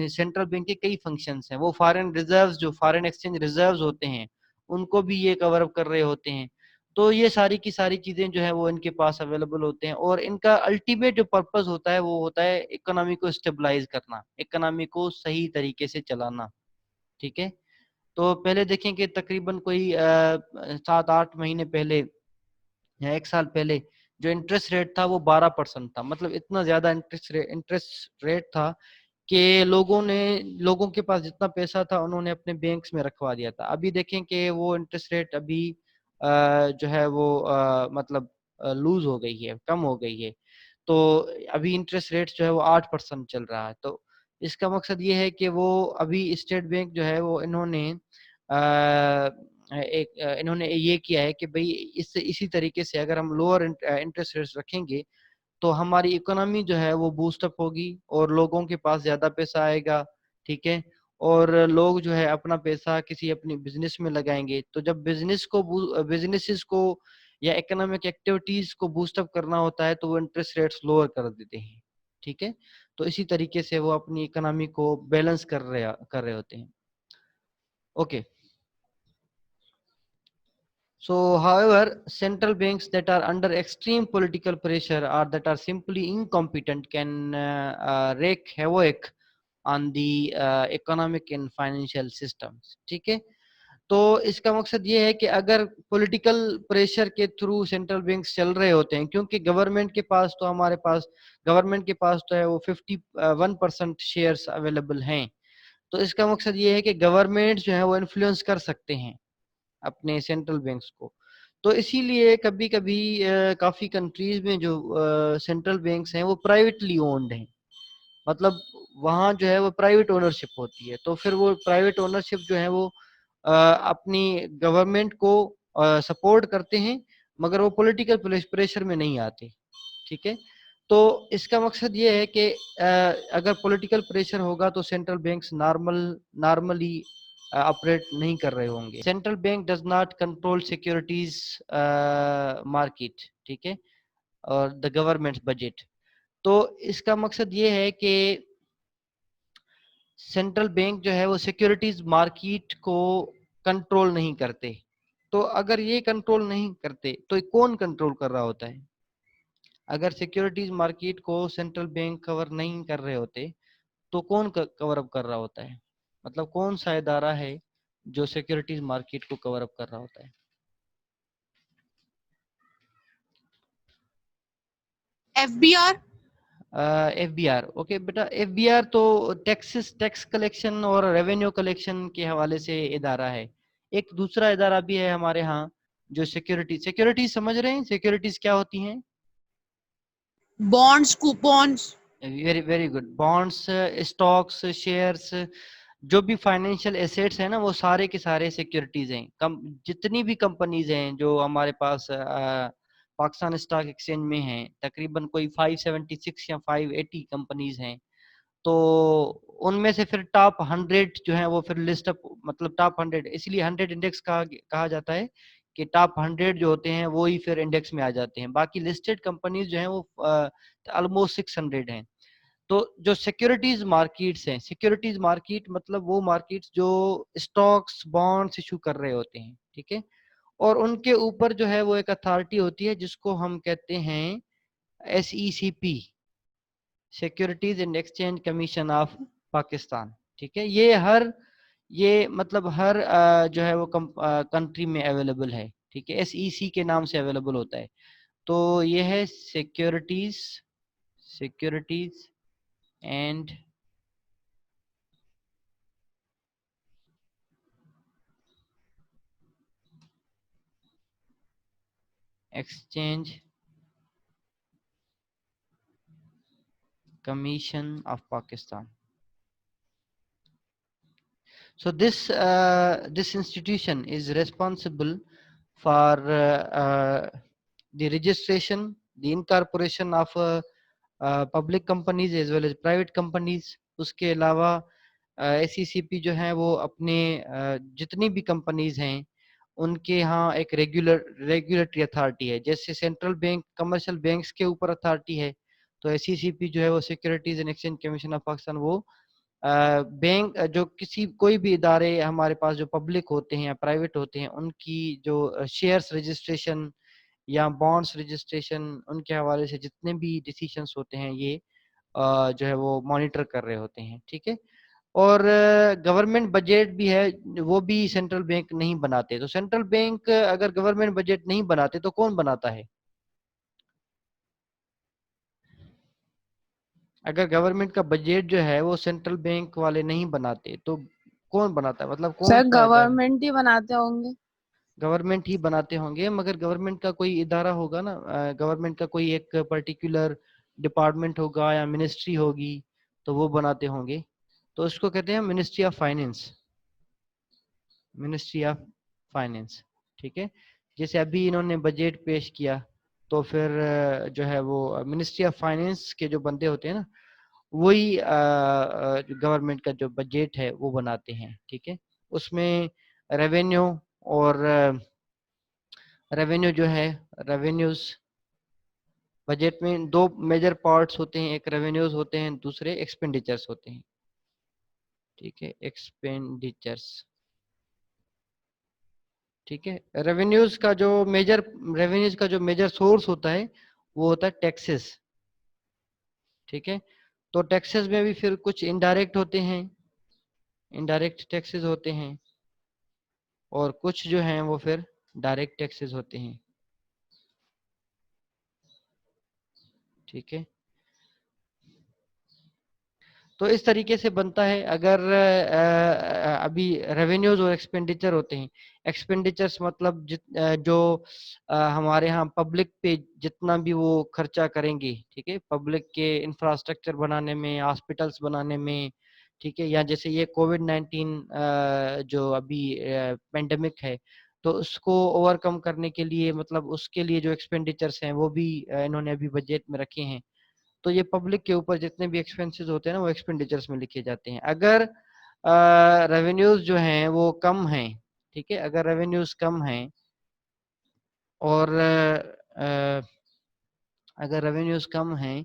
सेंट्रल बैंक के कई फंक्शंस हैं. वो फॉरेन रिजर्व्स जो फॉरेन एक्सचेंज रिजर्व्स होते हैं उनको भी ये कवर अप कर रहे होते हैं. तो ये सारी की सारी चीजें जो है वो इनके पास अवेलेबल होते हैं और इनका अल्टीमेट जो पर्पस होता है वो होता है इकोनॉमी को स्टेबलाइज करना, इकोनॉमी को सही तरीके से चलाना. ठीक है. तो पहले देखें कि तकरीबन कोई 7-8 महीने पहले या 1 साल पहले जो इंटरेस्ट रेट था वो 12% था. मतलब इतना ज्यादा इंटरेस्ट रेट था कि लोगों के पास जितना पैसा था उन्होंने अपने बैंक्स में रखवा दिया था. अभी देखें कि वो इंटरेस्ट रेट अभी जो है वो मतलब लूज हो गई है, कम हो गई है. तो अभी इंटरेस्ट रेट जो है वो 8% चल रहा है. तो इसका मकसद ये है कि वो अभी स्टेट बैंक जो है वो इन्होंने ये किया है कि भाई इससे इसी तरीके से अगर हम लोअर इंटरेस्ट रेट्स रखेंगे तो हमारी इकोनॉमी जो है वो बूस्टअप होगी और लोगों के पास ज्यादा पैसा आएगा. ठीक है. और लोग जो है अपना पैसा किसी अपनी बिजनेस में लगाएंगे. तो जब बिजनेसेस को या इकोनॉमिक एक्टिविटीज को बूस्टअप करना होता है तो वो इंटरेस्ट रेट्स लोअर कर देते हैं. ठीक है. तो इसी तरीके से वो अपनी इकोनॉमी को बैलेंस कर रहे होते हैं. Okay. So, however, central banks that are under extreme political pressure or that are simply incompetent can wreak havoc on the economic and financial systems. ठीक है. तो इसका मकसद ये है कि अगर पॉलिटिकल प्रेशर के थ्रू सेंट्रल बैंक्स चल रहे होते हैं, क्योंकि गवर्नमेंट के पास तो है वो 51% शेयर्स अवेलेबल हैं. तो इसका मकसद ये है कि गवर्नमेंट जो है वो इन्फ्लुएंस कर सकते हैं अपने सेंट्रल बैंक्स को. तो इसीलिए कभी कभी काफी कंट्रीज में जो सेंट्रल बैंक्स हैं वो प्राइवेटली ओन्ड हैं. मतलब वहाँ जो है वो प्राइवेट ओनरशिप होती है. तो फिर वो प्राइवेट ओनरशिप जो है वो अपनी गवर्नमेंट को सपोर्ट करते हैं मगर वो पॉलिटिकल प्रेशर में नहीं आते. ठीक है. तो इसका मकसद ये है कि अगर पॉलिटिकल प्रेशर होगा तो सेंट्रल बैंक्स नॉर्मली ऑपरेट नहीं कर रहे होंगे. Central bank does not control securities market. ठीक है. और द गवर्नमेंट बजट. तो इसका मकसद ये है कि सेंट्रल बैंक जो है वो सिक्योरिटीज मार्केट को कंट्रोल नहीं करते. तो अगर ये कंट्रोल नहीं करते तो कौन कंट्रोल कर रहा होता है? अगर सिक्योरिटीज मार्केट को सेंट्रल बैंक कवर नहीं कर रहे होते तो कौन कवर अप कर रहा होता है? मतलब कौन सा इदारा है जो सिक्योरिटीज मार्केट को कवर अप कर रहा होता है? FBR. एफबीआर. ओके बेटा. एफबीआर तो टैक्स कलेक्शन और रेवेन्यू कलेक्शन के हवाले से इदारा है. एक दूसरा इदारा भी है हमारे यहाँ जो सिक्योरिटीज समझ रहे हैं सिक्योरिटीज क्या होती हैं? Bonds, coupons. Very very good. Bonds, stocks, shares, जो भी फाइनेंशियल एसेट्स हैं ना वो सारे के सारे सिक्योरिटीज हैं. जितनी भी कंपनीज हैं जो हमारे पास पाकिस्तान स्टॉक एक्सचेंज में हैं तकरीबन कोई 576 या 580 कंपनीज हैं. तो उनमें से फिर टॉप 100 जो है वो फिर लिस्ट अप, मतलब टॉप 100 इसलिए 100 इंडेक्स कहा जाता है कि टॉप 100 जो होते हैं वो ही फिर इंडेक्स में आ जाते हैं. बाकी लिस्टेड कंपनीज जो हैं वो ऑलमोस्ट 600 हैं. तो जो सिक्योरिटीज मार्केट्स हैं, सिक्योरिटीज मार्केट मतलब वो मार्केट्स जो स्टॉक्स बॉन्ड्स इशू कर रहे होते हैं. ठीक है. और उनके ऊपर जो है वो एक अथॉरिटी होती है जिसको हम कहते हैं SECP, securities and exchange commission of Pakistan. ठीक है. ये मतलब हर जो है वो कंट्री में अवेलेबल है. ठीक है. SEC के नाम से अवेलेबल होता है. तो ये है securities and Exchange Commission of Pakistan. So this institution is responsible for the registration, the incorporation of public companies as well as private companies. उसके अलावा SECP जो है वो अपने जितनी भी कंपनीज हैं उनके यहाँ एक रेगुलेटरी अथॉरिटी है। जैसे सेंट्रल बैंक कमर्शियल बैंक्स के ऊपर अथॉरिटी है, तो SECP जो है वो securities and exchange commission of Pakistan, वो बैंक जो कोई भी इदारे हमारे पास जो पब्लिक होते हैं या प्राइवेट होते हैं उनकी जो शेयर्स रजिस्ट्रेशन या बॉन्ड्स रजिस्ट्रेशन, उनके हवाले से जितने भी डिसीजंस होते हैं ये जो है वो मॉनिटर कर रहे होते हैं। ठीक है। और गवर्नमेंट बजट भी है, वो भी सेंट्रल बैंक नहीं बनाते। तो सेंट्रल बैंक अगर गवर्नमेंट बजट नहीं बनाते तो कौन बनाता है? अगर गवर्नमेंट का बजट जो है वो सेंट्रल बैंक वाले नहीं बनाते तो कौन बनाता है? मतलब कौन सर सा गवर्नमेंट ही बनाते होंगे। गवर्नमेंट ही बनाते होंगे, मगर गवर्नमेंट का कोई इदारा होगा ना, गवर्नमेंट का कोई एक पर्टिकुलर डिपार्टमेंट होगा या मिनिस्ट्री होगी, तो वो बनाते होंगे। तो उसको कहते हैं ministry of finance, ministry of finance. ठीक है। जैसे अभी इन्होंने बजट पेश किया तो फिर जो है वो मिनिस्ट्री ऑफ फाइनेंस के जो बंदे होते हैं ना, वही गवर्नमेंट का जो बजट है वो बनाते हैं। ठीक है। उसमें रेवेन्यू और रेवेन्यू जो है, रेवेन्यूज बजट में दो मेजर पार्ट्स होते हैं, एक रेवेन्यूज होते हैं, दूसरे एक्सपेंडिचर्स होते हैं। ठीक है, एक्सपेंडिचर्स। ठीक है। रेवेन्यूज का जो मेजर सोर्स होता है वो होता है टैक्सेस। ठीक है। तो टैक्सेस में भी फिर कुछ इनडायरेक्ट होते हैं, इनडायरेक्ट टैक्सेस होते हैं, और कुछ जो हैं वो फिर डायरेक्ट टैक्सेस होते हैं। ठीक है। तो इस तरीके से बनता है। अगर अभी रेवेन्यूज और एक्सपेंडिचर होते हैं, एक्सपेंडिचर्स मतलब जो हमारे यहाँ पब्लिक पे जितना भी वो खर्चा करेंगे, ठीक है, पब्लिक के इंफ्रास्ट्रक्चर बनाने में, हॉस्पिटल्स बनाने में, ठीक है, या जैसे ये कोविड-19 जो अभी पेंडेमिक है, तो उसको ओवरकम करने के लिए, मतलब उसके लिए जो एक्सपेंडिचर्स हैं वो भी इन्होंने अभी बजट में रखे हैं। तो ये पब्लिक के ऊपर जितने भी एक्सपेंसेस होते हैं ना वो एक्सपेंडिचर्स में लिखे जाते हैं। अगर रेवेन्यूज जो हैं वो कम हैं, ठीक है, अगर रेवेन्यूज कम हैं और अगर रेवेन्यूज कम हैं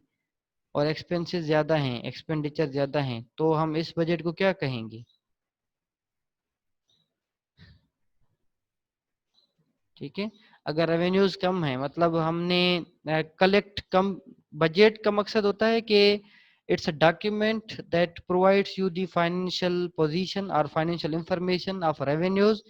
और एक्सपेंसेस ज़्यादा हैं, एक्सपेंडिचर ज़्यादा हैं, तो हम इस बजट को क्या कहेंगे? ठीक है। अगर रेवेन्यूज कम है मतलब हमने कलेक्ट कम, बजट का मकसद होता है कि it's a document that provides you the financial position और financial information of revenues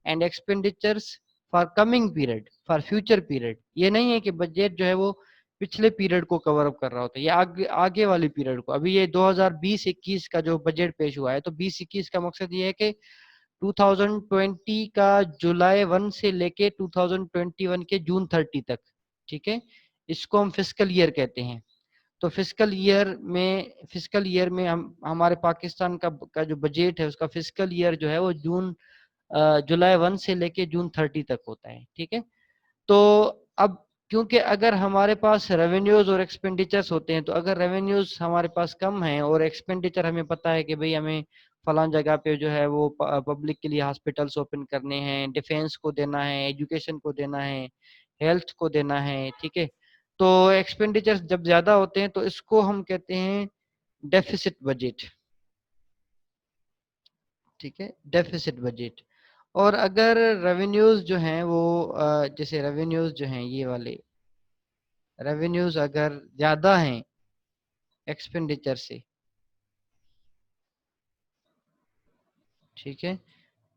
and expenditures for coming period, for future period. ये नहीं है कि बजट जो है वो पिछले पीरियड को कवर अप कर रहा होता है, ये आगे वाले पीरियड को। अभी ये 2020-21 का जो बजट पेश हुआ है, तो 20-21 का मकसद ये है कि 2020 का जुलाई 1 से लेके 2021 के जून 30 तक। ठीक है। इसको हम फिस्कल ईयर कहते हैं। तो फिस्कल ईयर में हम हमारे पाकिस्तान का जो बजट है उसका फिस्कल ईयर जो है वो जुलाई 1 से लेके जून 30 तक होता है। ठीक है। तो अब क्योंकि अगर हमारे पास रेवेन्यूज और एक्सपेंडिचर्स होते हैं, तो अगर रेवेन्यूज हमारे पास कम हैं और एक्सपेंडिचर हमें पता है कि भाई हमें फलान जगह पे जो है वो पब्लिक के लिए हॉस्पिटल्स ओपन करने हैं, डिफेंस को देना है, एजुकेशन को देना है, हेल्थ को देना है, ठीक है, तो एक्सपेंडिचर्स जब ज्यादा होते हैं तो इसको हम कहते हैं डेफिसिट बजट। ठीक है, डेफिसिट बजट। और अगर रेवेन्यूज जो हैं वो जैसे रेवेन्यूज जो हैं ये वाले रेवेन्यूज अगर ज्यादा हैं एक्सपेंडिचर से, ठीक है,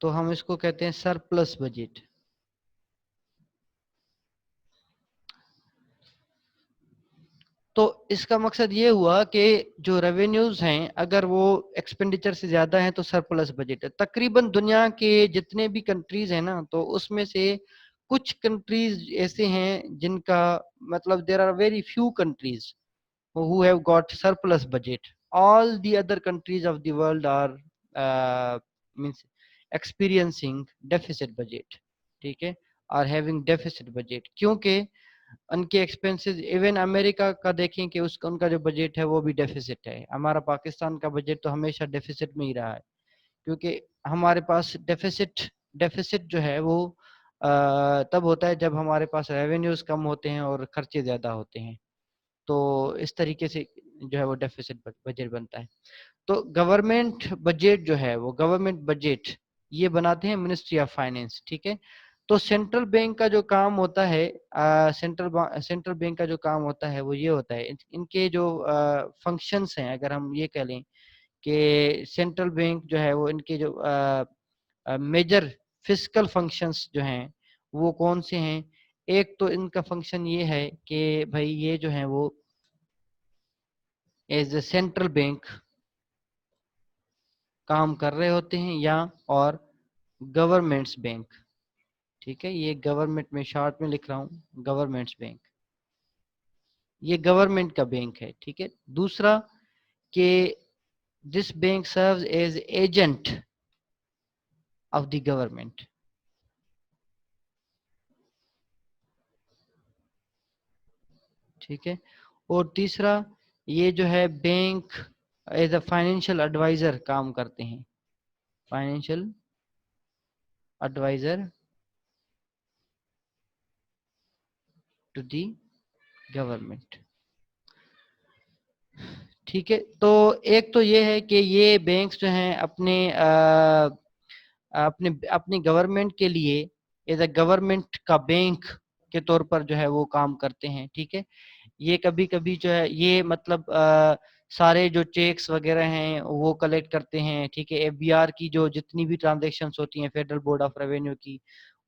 तो हम इसको कहते हैं सरप्लस बजट। तो इसका मकसद ये हुआ कि जो रेवेन्यूज हैं अगर वो एक्सपेंडिचर से ज्यादा हैं तो सरप्लस बजट है। तकरीबन दुनिया के जितने भी कंट्रीज हैं ना, तो उसमें से कुछ कंट्रीज ऐसे हैं जिनका मतलब there are very few countries who have got surplus budget. All the other countries of the world are means experiencing deficit budget. ठीक है, are having deficit budget क्योंकि उनके एक्सपेंसेस, इवन अमेरिका का देखें कि उसका उनका जो बजट है वो भी डेफिसिट है। हमारा पाकिस्तान का बजट तो हमेशा डेफिसिट में ही रहा है, क्योंकि हमारे पास डेफिसिट डेफिसिट जो है वो तब होता है जब हमारे पास रेवेन्यूज कम होते हैं और खर्चे ज़्यादा होते हैं। तो इस तरीके से जो है वो डेफिसिट बजट बनता है। तो गवर्नमेंट बजट जो है वो गवर्नमेंट बजट ये बनाते हैं मिनिस्ट्री ऑफ फाइनेंस। ठीक है, तो सेंट्रल बैंक का जो काम होता है, सेंट्रल बैंक का जो काम होता है वो ये होता है, इनके जो फंक्शंस हैं, अगर हम ये कह लें कि सेंट्रल बैंक जो है वो इनके जो मेजर फिस्कल फंक्शंस जो हैं वो कौन से हैं। एक तो इनका फंक्शन ये है कि भाई ये जो है वो एज ए सेंट्रल बैंक काम कर रहे होते हैं, या और गवर्नमेंट्स बैंक। ठीक है, ये गवर्नमेंट में शॉर्ट में लिख रहा हूँ, गवर्नमेंट्स बैंक, ये गवर्नमेंट का बैंक है। ठीक है, दूसरा कि this bank serves as agent of the government. ठीक है, और तीसरा ये जो है bank as a financial advisor काम करते हैं, financial advisor to the government. ठीक है, तो एक तो ये है कि ये बैंक्स जो हैं अपने अपनी गवर्नमेंट के लिए एज अ गवर्नमेंट का बैंक के तौर पर जो है वो काम करते हैं। ठीक है, ये कभी कभी जो है ये मतलब सारे जो चेक्स वगैरह हैं वो कलेक्ट करते हैं। ठीक है, एफबीआर की जो जितनी भी ट्रांजैक्शंस होती हैं फेडरल बोर्ड ऑफ रेवेन्यू की,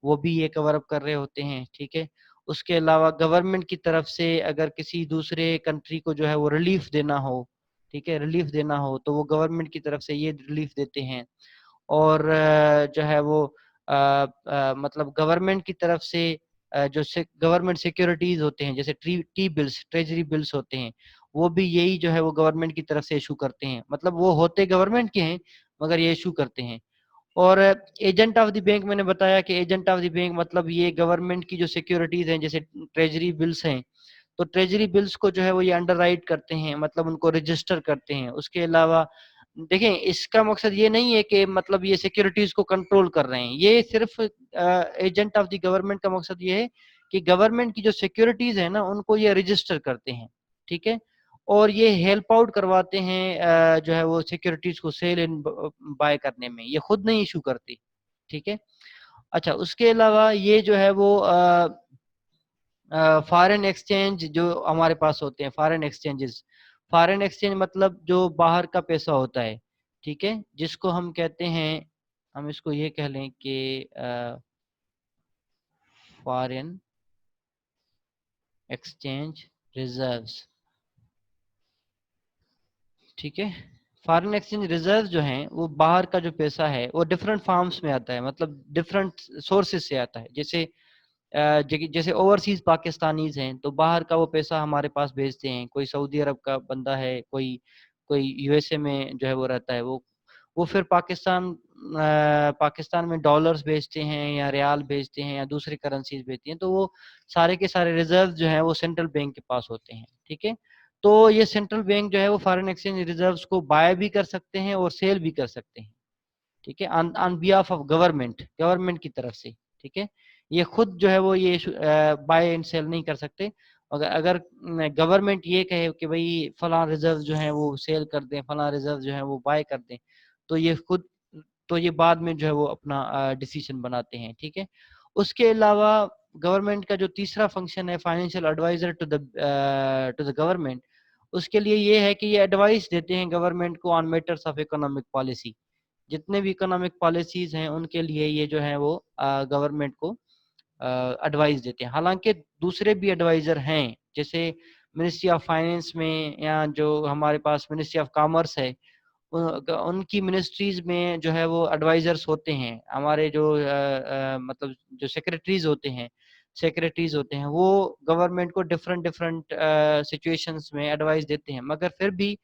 वो भी ये कवर अप कर रहे होते हैं। ठीक है, उसके अलावा गवर्नमेंट की तरफ से अगर किसी दूसरे कंट्री को जो है वो रिलीफ देना हो, ठीक है, रिलीफ देना हो तो वो गवर्नमेंट की तरफ से ये रिलीफ देते हैं। और जो है वो मतलब गवर्नमेंट की तरफ से जो गवर्नमेंट सिक्योरिटीज होते हैं, जैसे टी बिल्स, ट्रेजरी बिल्स होते हैं, वो भी यही जो है वो गवर्नमेंट की तरफ से इशू करते हैं। मतलब वो होते गवर्नमेंट के हैं मगर ये इशू करते हैं। और एजेंट ऑफ द बैंक, मैंने बताया कि एजेंट ऑफ द बैंक मतलब ये गवर्नमेंट की जो सिक्योरिटीज हैं जैसे ट्रेजरी बिल्स हैं, तो ट्रेजरी बिल्स को जो है वो ये अंडरराइट करते हैं, मतलब उनको रजिस्टर करते हैं। उसके अलावा देखें, इसका मकसद ये नहीं है कि मतलब ये सिक्योरिटीज को कंट्रोल कर रहे हैं, ये सिर्फ एजेंट ऑफ द गवर्नमेंट का मकसद ये है कि गवर्नमेंट की जो सिक्योरिटीज है ना उनको ये रजिस्टर करते हैं। ठीक है, और ये हेल्प आउट करवाते हैं जो है वो सिक्योरिटीज को सेल एंड बाय करने में, ये खुद नहीं इशू करती। ठीक है, अच्छा, उसके अलावा ये जो है वो फॉरेन एक्सचेंज जो हमारे पास होते हैं, फॉरेन एक्सचेंजेस, फॉरेन एक्सचेंज मतलब जो बाहर का पैसा होता है। ठीक है, जिसको हम कहते हैं, हम इसको ये कह लें कि फॉरेन एक्सचेंज रिजर्व्स। ठीक है, फॉरेन एक्सचेंज रिजर्व जो हैं वो बाहर का जो पैसा है वो डिफरेंट फॉर्म्स में आता है, मतलब डिफरेंट सोर्सेज से आता है। जैसे जैसे ओवरसीज पाकिस्तानीज हैं तो बाहर का वो पैसा हमारे पास भेजते हैं, कोई सऊदी अरब का बंदा है, कोई कोई यूएसए में जो है वो रहता है, वो फिर पाकिस्तान में डॉलर्स भेजते हैं या रियाल भेजते हैं या दूसरी करेंसीज भेजती हैं, तो वो सारे के सारे रिजर्व जो है वो सेंट्रल बैंक के पास होते हैं। ठीक है, तो ये सेंट्रल बैंक जो है वो फॉरेन एक्सचेंज रिजर्व्स को बाय भी कर सकते हैं और सेल भी कर सकते हैं। ठीक है, on behalf of government, government की तरफ से। ठीक है, ये खुद जो है वो ये बाय एंड सेल नहीं कर सकते। अगर अगर गवर्नमेंट ये कहे कि भाई फला रिजर्व जो है वो सेल कर दें, फला रिजर्व जो है वो बाय कर दें, तो ये खुद, तो ये बाद में जो है वो अपना डिसीजन बनाते हैं। ठीक है, उसके अलावा गवर्नमेंट का जो तीसरा फंक्शन है financial advisor to the government, उसके लिए ये है कि ये एडवाइस देते हैं गवर्नमेंट को on matters of economic policy. जितने भी इकोनॉमिक पॉलिसीज हैं उनके लिए ये जो है वो गवर्नमेंट को एडवाइस देते हैं। हालांकि दूसरे भी एडवाइजर हैं, जैसे मिनिस्ट्री ऑफ फाइनेंस में, या जो हमारे पास मिनिस्ट्री ऑफ कॉमर्स है, उनकी मिनिस्ट्रीज में जो है वो एडवाइजर्स होते हैं, हमारे जो मतलब जो सेक्रेटरीज होते हैं वो गवर्नमेंट को डिफरेंट डिफरेंट सिचुएशंस में एडवाइस देते हैं, मगर फिर भी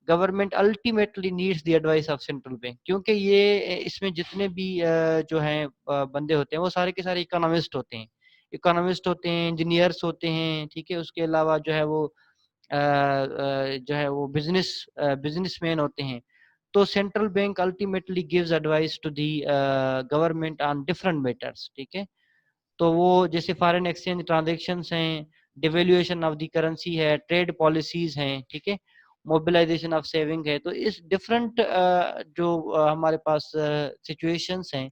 government ultimately needs the advice of central bank, क्योंकि ये इसमें जितने भी जो हैं बंदे होते हैं वो सारे के सारे इकोनॉमिस्ट होते हैं, इंजीनियर्स होते हैं, ठीक है। उसके अलावा जो है वो बिजनेसमैन होते हैं। तो central bank ultimately gives advice to the government on different matters, ठीक है। तो वो जैसे फॉरेन एक्सचेंज ट्रांजैक्शंस हैं, डिवेल्यूएशन ऑफ द करेंसी है, ट्रेड पॉलिसीज हैं, ठीक है, मोबिलाइजेशन ऑफ सेविंग है। तो इस डिफरेंट जो हमारे पास सिचुएशंस हैं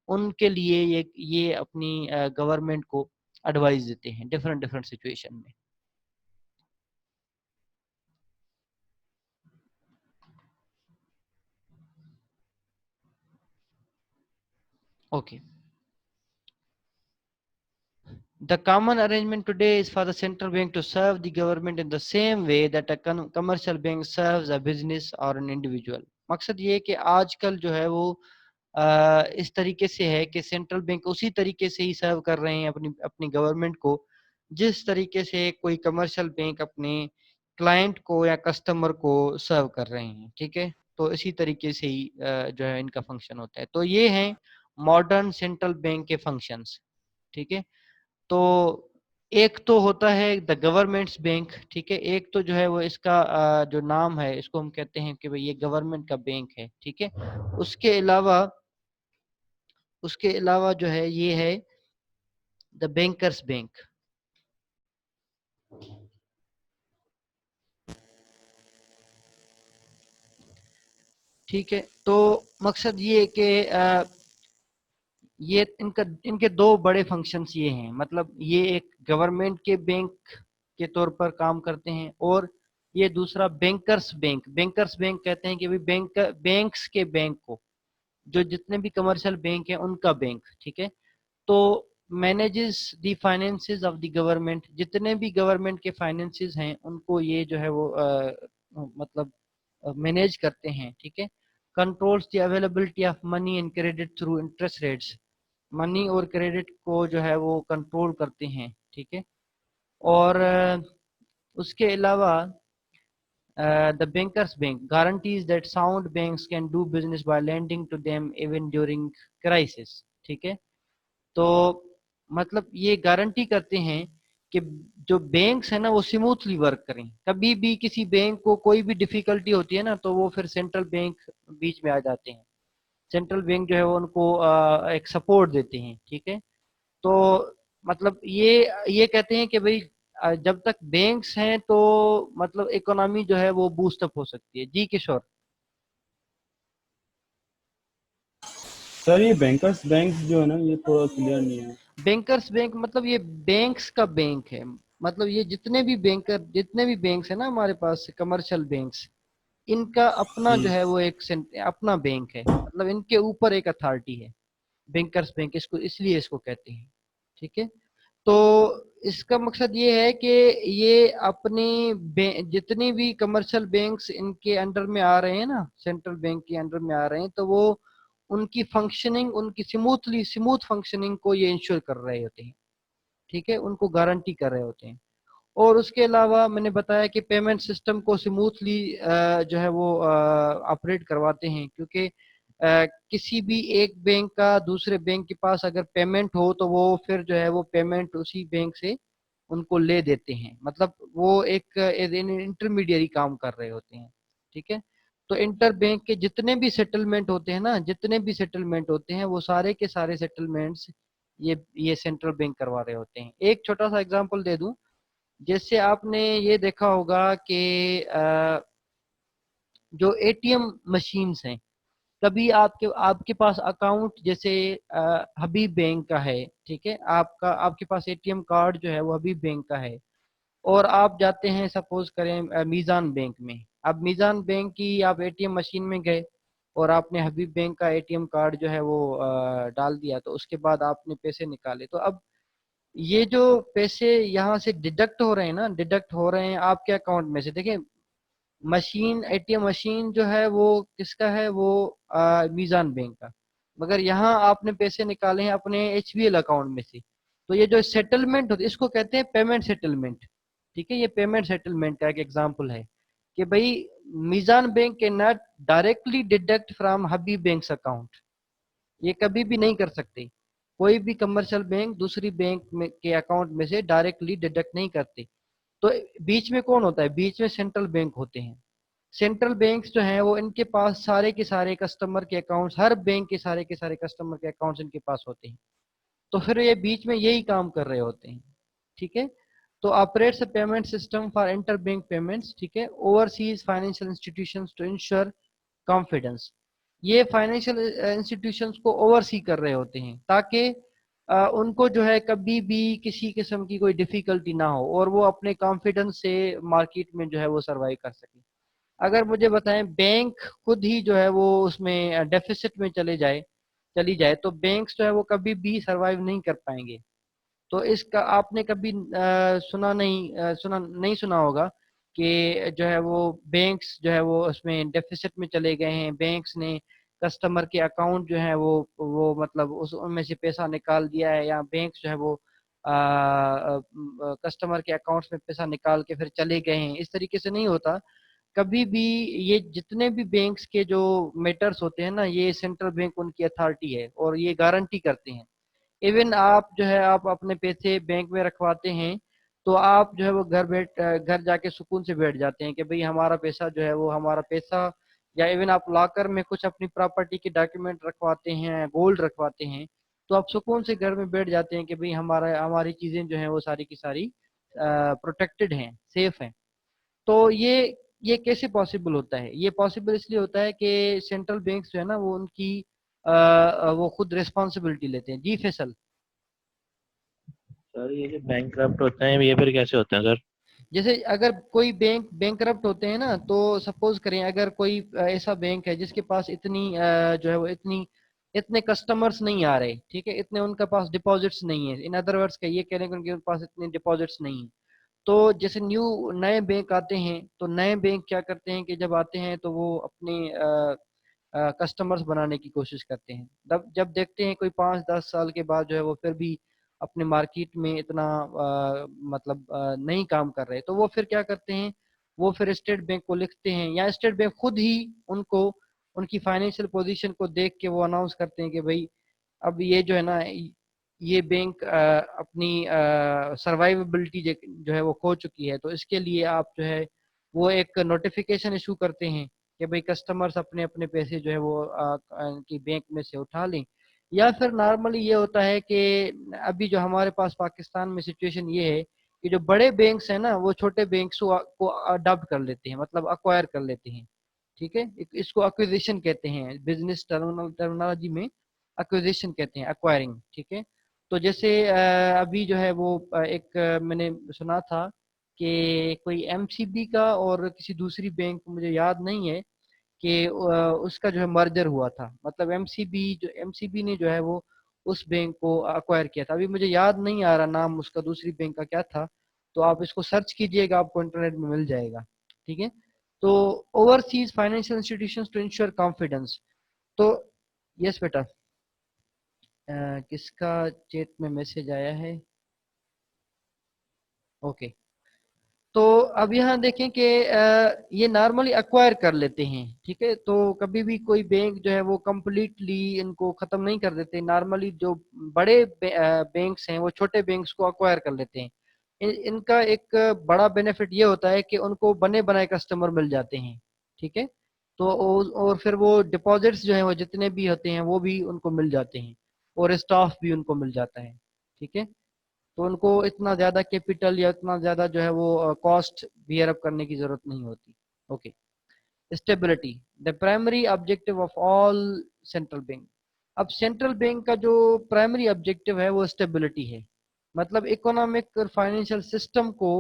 उनके लिए ये अपनी गवर्नमेंट को एडवाइस देते हैं डिफरेंट डिफरेंट सिचुएशन में। Okay, the common arrangement today is for the central bank to serve the government in the same way that a commercial bank serves a business or an individual। मकसद ये है कि आजकल जो है वो इस तरीके से है कि सेंट्रल बैंक उसी तरीके से ही सर्व कर रहे हैं अपनी अपनी गवर्नमेंट को, जिस तरीके से कोई कमर्शियल बैंक अपने क्लाइंट को या कस्टमर को सर्व कर रहे हैं, ठीक है। तो इसी तरीके से ही जो है इनका फंक्शन होता है। तो ये हैं मॉडर्न सेंट्रल बैंक के फंक्शंस, ठीक है। तो एक तो होता है द गवर्नमेंट्स बैंक, ठीक है। एक तो जो है वो इसका जो नाम है इसको हम कहते हैं कि भाई ये गवर्नमेंट का बैंक है, ठीक है। उसके अलावा जो है ये है द बैंकर्स बैंक, ठीक है। तो मकसद ये है कि ये इनके दो बड़े फंक्शंस ये हैं, मतलब ये एक गवर्नमेंट के बैंक के तौर पर काम करते हैं, और ये दूसरा बैंकर्स बैंक कहते हैं कि भाई बैंक्स के बैंक को, जो जितने भी कमर्शियल बैंक हैं उनका बैंक, ठीक है। तो manages the finances of the government, जितने भी गवर्नमेंट के फाइनेंसेस हैं उनको ये जो है वो मतलब मैनेज करते हैं, ठीक है। Controls the availability of money and credit through interest rates, money और क्रेडिट को जो है वो कंट्रोल करते हैं, ठीक है। और उसके अलावा the banker's bank guarantees that sound banks can do business by lending to them even during crisis, ठीक है। तो मतलब ये गारंटी करते हैं कि जो बैंक्स है ना वो स्मूथली वर्क करें, कभी भी किसी बैंक को कोई भी डिफिकल्टी होती है ना तो वो फिर सेंट्रल बैंक बीच में आ जाते हैं, सेंट्रल बैंक जो है वो उनको एक सपोर्ट देते हैं, ठीक है। तो मतलब ये कहते हैं कि भाई जब तक बैंक्स हैं तो मतलब इकोनॉमी जो है वो बूस्ट अप हो सकती है। जी किशोर। सर ये बैंकर्स बैंक जो है ना ये थोड़ा क्लियर नहीं है। बैंकर्स बैंक मतलब ये बैंक्स का बैंक है, मतलब ये जितने भी बैंक्स है ना हमारे पास कमर्शियल बैंक्स, इनका अपना जो है वो एक अपना बैंक है, मतलब इनके ऊपर एक अथॉरिटी है। बैंकर्स बैंक इसको इसलिए इसको कहते हैं, ठीक है। तो इसका मकसद ये है कि ये अपनी जितनी भी कमर्शियल बैंक्स इनके अंडर में आ रहे हैं ना, सेंट्रल बैंक के अंडर में आ रहे हैं, तो वो उनकी फंक्शनिंग, उनकी स्मूथ फंक्शनिंग को ये इंश्योर कर रहे होते हैं, ठीक है, उनको गारंटी कर रहे होते हैं। और उसके अलावा मैंने बताया कि पेमेंट सिस्टम को स्मूथली जो है वो ऑपरेट करवाते हैं, क्योंकि किसी भी एक बैंक का दूसरे बैंक के पास अगर पेमेंट हो तो वो फिर जो है वो पेमेंट उसी बैंक से उनको ले देते हैं, मतलब वो एक इंटरमीडियरी काम कर रहे होते हैं, ठीक है। तो इंटर बैंक के जितने भी सेटलमेंट होते हैं वो सारे के सारे सेटलमेंट्स ये सेंट्रल बैंक करवा रहे होते हैं। एक छोटा सा एग्जांपल दे दूं, जैसे आपने ये देखा होगा कि जो एटीएम मशीन्स हैं, कभी आपके आपके पास अकाउंट जैसे हबीब बैंक का है, ठीक है, आपके पास एटीएम कार्ड जो है वो हबीब बैंक का है, और आप जाते हैं सपोज करें मीज़ान बैंक में। अब मीज़ान बैंक की आप एटीएम मशीन में गए और आपने हबीब बैंक का एटीएम कार्ड जो है वो डाल दिया, तो उसके बाद आपने पैसे निकाले, तो अब ये जो पैसे यहाँ से डिडक्ट हो रहे हैं ना, डिडक्ट हो रहे हैं आपके अकाउंट में से। देखिए मशीन, एटीएम मशीन जो है वो किसका है, वो मीज़ान बैंक का। मगर यहाँ आपने पैसे निकाले हैं अपने एचबीएल अकाउंट में से, तो ये जो सेटलमेंट होती है इसको कहते हैं पेमेंट सेटलमेंट। ठीक है, ये पेमेंट सेटलमेंट का एक एग्जांपल है कि भाई मीज़ान बैंक के not directly deduct from Habib bank account, ये कभी भी नहीं कर सकते। कोई भी कमर्शियल बैंक दूसरी बैंक में के अकाउंट में से डायरेक्टली डिडक्ट नहीं करते। तो बीच में कौन होता है, बीच में सेंट्रल बैंक होते हैं। सेंट्रल बैंक्स जो हैं वो इनके पास सारे के सारे कस्टमर के अकाउंट्स, हर बैंक के सारे कस्टमर के अकाउंट्स इनके पास होते हैं। तो फिर ये बीच में यही काम कर रहे होते हैं। ठीक है, तो operates a payment system for inter bank payments. ठीक है, oversees financial institutions to ensure confidence. ये फाइनेंशियल इंस्टीट्यूशंस को ओवरसी कर रहे होते हैं ताकि उनको जो है कभी भी किसी किस्म की कोई डिफिकल्टी ना हो और वो अपने कॉन्फिडेंस से मार्केट में जो है वो सरवाइव कर सके। अगर मुझे बताएं बैंक खुद ही जो है वो उसमें डेफिसिट में चली जाए तो बैंक्स जो है वो कभी भी सरवाइव नहीं कर पाएंगे। तो इसका आपने कभी सुना होगा कि जो है वो बैंक्स जो है वो उसमें डेफिसिट में चले गए हैं, बैंक्स ने कस्टमर के अकाउंट जो है वो मतलब उस उनमें से पैसा निकाल दिया है, या बैंक्स जो है वो कस्टमर के अकाउंट्स में पैसा निकाल के फिर चले गए हैं। इस तरीके से नहीं होता कभी भी। ये जितने भी बैंक्स के जो मैटर्स होते हैं ना, ये सेंट्रल बैंक उनकी अथॉरिटी है और ये गारंटी करते हैं। इवन आप जो है आप अपने पैसे बैंक में रखवाते हैं तो आप जो है वो घर जाके सुकून से बैठ जाते हैं कि भाई हमारा पैसा जो है वो हमारा पैसा। या इवन आप लॉकर में कुछ अपनी प्रॉपर्टी के डॉक्यूमेंट रखवाते हैं, गोल्ड रखवाते हैं, तो आप सुकून से घर में बैठ जाते हैं कि भाई हमारी चीजें जो है वो सारी की सारी प्रोटेक्टेड हैं, सेफ हैं। तो ये कैसे पॉसिबल होता है, ये पॉसिबल इसलिए होता है कि सेंट्रल बैंक्स जो है ना वो उनकी वो खुद रिस्पॉन्सिबिलिटी लेते हैं। जी फैसल। सर ये जो बैंक करप्ट होते हैं ये फिर कैसे होते हैं सर? जैसे अगर कोई बैंक होते हैं ना, तो सपोज करें अगर कोई ऐसा बैंक है जिसके पास जो है वो इतने कस्टमर्स नहीं आ रहे, ठीक है, इतने उनके पास डिपॉजिट्स नहीं है। इन अदर वर्ड्स का ये कहने को उनके पास इतने डिपॉजिट्स नहीं है। तो जैसे नए बैंक आते हैं तो नए बैंक क्या करते हैं कि जब आते हैं तो वो अपने कस्टमर्स बनाने की कोशिश करते हैं। जब जब देखते हैं कोई 5-10 साल के बाद जो है वो फिर भी अपने मार्केट में इतना मतलब नहीं काम कर रहे, तो वो फिर क्या करते हैं, वो फिर स्टेट बैंक को लिखते हैं या स्टेट बैंक खुद ही उनको उनकी फाइनेंशियल पोजीशन को देख के वो अनाउंस करते हैं कि भाई अब ये जो है ना ये बैंक अपनी सर्वाइवेबिलिटी जो है वो खो चुकी है, तो इसके लिए आप जो है वो एक नोटिफिकेशन इशू करते हैं कि भाई कस्टमर्स अपने अपने पैसे जो है वो की बैंक में से उठा लें। या फिर नॉर्मली ये होता है कि अभी जो हमारे पास पाकिस्तान में सिचुएशन ये है कि जो बड़े बैंक्स हैं ना वो छोटे बैंक्स को अडॉप्ट कर लेते हैं, मतलब अक्वायर कर लेते हैं। ठीक है, इसको एक्विजिशन कहते हैं, बिजनेस टर्मिनोलॉजी में एक्विजिशन कहते हैं, एक्वायरिंग। ठीक है, तो जैसे अभी जो है वो मैंने सुना था कि कोई एमसीबी का और किसी दूसरी बैंक मुझे याद नहीं है कि उसका जो है मर्जर हुआ था, मतलब एमसीबी ने जो है वो उस बैंक को अक्वायर किया था। अभी मुझे याद नहीं आ रहा नाम उसका दूसरी बैंक का क्या था, तो आप इसको सर्च कीजिएगा, आपको इंटरनेट में मिल जाएगा। ठीक है, तो oversees financial institutions to ensure confidence. तो यस बेटा, किसका चैट में मैसेज आया है? ओके, तो अब यहाँ देखें कि ये नॉर्मली अक्वायर कर लेते हैं। ठीक है, तो कभी भी कोई बैंक जो है वो कम्प्लीटली इनको खत्म नहीं कर देते। नॉर्मली जो बड़े बैंक्स हैं वो छोटे बैंक्स को अक्वायर कर लेते हैं। इनका एक बड़ा बेनिफिट ये होता है कि उनको बने बनाए कस्टमर मिल जाते हैं। ठीक है, तो और फिर वो डिपॉजिट्स जो है वो जितने भी होते हैं वो भी उनको मिल जाते हैं और स्टाफ भी उनको मिल जाता है। ठीक है, तो उनको इतना ज्यादा कैपिटल या इतना ज्यादा जो है वो कॉस्ट बियर अप करने की जरूरत नहीं होती। Okay, stability the primary objective of all central bank. अब सेंट्रल बैंक का जो प्राइमरी ऑब्जेक्टिव है वो स्टेबिलिटी है, मतलब इकोनॉमिक और फाइनेंशियल सिस्टम को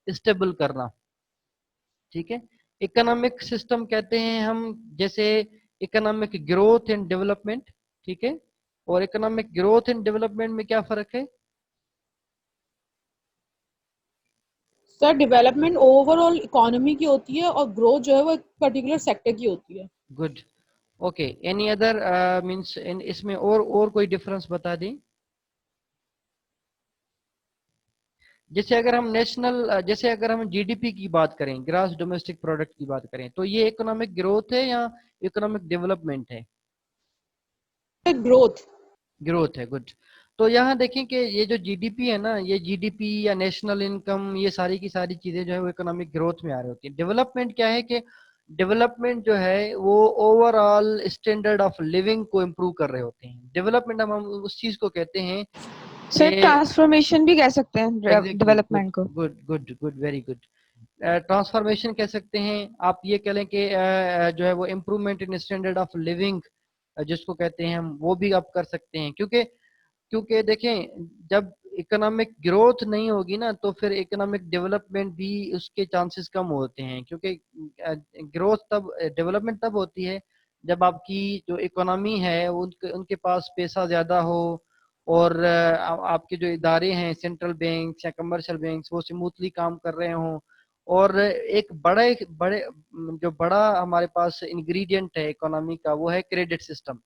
स्टेबल करना। ठीक है, इकोनॉमिक सिस्टम कहते हैं हम जैसे इकोनॉमिक ग्रोथ एंड डेवलपमेंट। ठीक है, और इकोनॉमिक ग्रोथ एंड डेवलपमेंट में क्या फर्क है? सर डेवलपमेंट ओवरऑल इकोनॉमी की होती है और ग्रोथ जो है वो एक पर्टिकुलर सेक्टर की होती है। Good. Okay, any other means in इसमें और कोई डिफरेंस बता दें? जैसे अगर हम जैसे अगर हम जीडीपी की बात करें, ग्रॉस डोमेस्टिक प्रोडक्ट की बात करें, तो ये इकोनॉमिक ग्रोथ है या इकोनॉमिक डेवलपमेंट है? ग्रोथ। ग्रोथ है, गुड। तो यहाँ देखें कि ये जो जीडीपी है ना, ये जीडीपी या नेशनल इनकम, ये सारी की सारी चीजें जो है वो इकोनॉमिक ग्रोथ में आ रही होती है। डेवलपमेंट क्या है कि डेवलपमेंट जो है वो ओवरऑल स्टैंडर्ड ऑफ लिविंग को इम्प्रूव कर रहे होते हैं। डेवलपमेंट हम उस चीज को कहते हैं सर कि ट्रांसफॉर्मेशन भी कह सकते हैं एग्जैक्टली, गुड डेवलपमेंट को। Good good good, very good. Transformation कह सकते हैं, आप ये कह लें कि जो है वो improvement in standard of living जिसको कहते हैं हम, वो भी आप कर सकते हैं। क्योंकि क्योंकि देखें, जब इकोनॉमिक ग्रोथ नहीं होगी ना, तो फिर इकोनॉमिक डेवलपमेंट भी उसके चांसेस कम होते हैं। क्योंकि ग्रोथ तब, डेवलपमेंट तब होती है जब आपकी जो इकोनॉमी है उनके उनके पास पैसा ज्यादा हो, और आपके जो इदारे हैं, सेंट्रल बैंक या कमर्शियल बैंक, वो स्मूथली काम कर रहे हों। और एक बड़े जो बड़ा हमारे पास इंग्रेडिएंट है इकोनॉमी का, वो है क्रेडिट सिस्टम।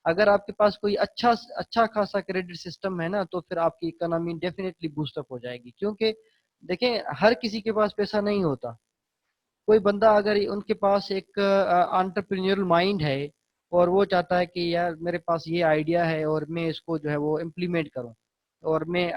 अगर आपके पास कोई अच्छा खासा क्रेडिट सिस्टम है ना, तो फिर आपकी इकोनॉमी डेफिनेटली बूस्ट अप हो जाएगी। क्योंकि देखें, हर किसी के पास पैसा नहीं होता। कोई बंदा अगर उनके पास एक एंटरप्रेन्योरल माइंड है और वो चाहता है कि यार मेरे पास ये आइडिया है और मैं इसको जो है वो इम्प्लीमेंट करूं और मैं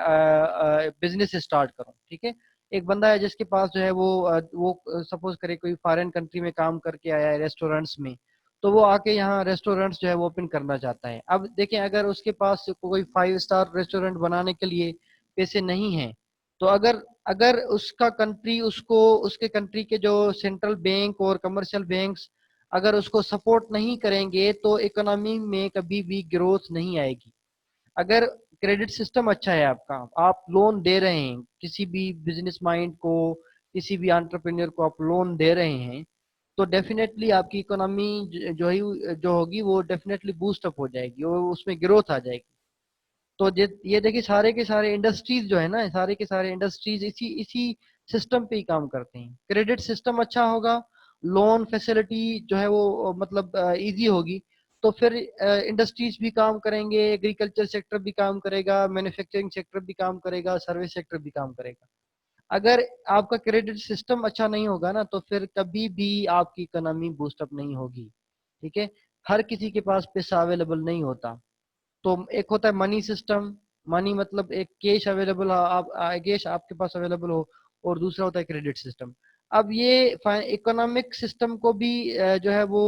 बिजनेस स्टार्ट करूं, ठीक है। एक बंदा है जिसके पास जो है वो सपोज करे कोई फॉरेन कंट्री में काम करके आया है रेस्टोरेंट्स में, तो वो आके यहाँ रेस्टोरेंट्स जो है वो ओपन करना चाहता है। अब देखें, अगर उसके पास कोई 5 स्टार रेस्टोरेंट बनाने के लिए पैसे नहीं है, तो अगर अगर उसका कंट्री उसको, उसके कंट्री के जो सेंट्रल बैंक और कमर्शियल बैंक्स अगर उसको सपोर्ट नहीं करेंगे, तो इकोनॉमी में कभी भी ग्रोथ नहीं आएगी। अगर क्रेडिट सिस्टम अच्छा है आपका, आप लोन दे रहे हैं किसी भी बिजनेस माइंड को, किसी भी एंटरप्रेन्योर को आप लोन दे रहे हैं, तो डेफिनेटली आपकी इकोनॉमी जो होगी वो डेफिनेटली बूस्ट अप हो जाएगी और उसमें ग्रोथ आ जाएगी। तो ये देखिए, सारे के सारे इंडस्ट्रीज जो है ना, सारे के सारे इंडस्ट्रीज इसी इसी सिस्टम पे ही काम करते हैं। क्रेडिट सिस्टम अच्छा होगा, लोन फैसिलिटी जो है वो मतलब इजी होगी, तो फिर इंडस्ट्रीज भी काम करेंगे, एग्रीकल्चर सेक्टर भी काम करेगा, मैन्युफैक्चरिंग सेक्टर भी काम करेगा, सर्विस सेक्टर भी काम करेगा। अगर आपका क्रेडिट सिस्टम अच्छा नहीं होगा ना, तो फिर कभी भी आपकी इकोनॉमी बूस्ट अप नहीं होगी, ठीक है। हर किसी के पास पैसा अवेलेबल नहीं होता। तो एक होता है मनी सिस्टम, मनी मतलब एक कैश अवेलेबल, आप कैश आपके पास अवेलेबल हो, और दूसरा होता है क्रेडिट सिस्टम। अब ये इकोनॉमिक सिस्टम को भी जो है वो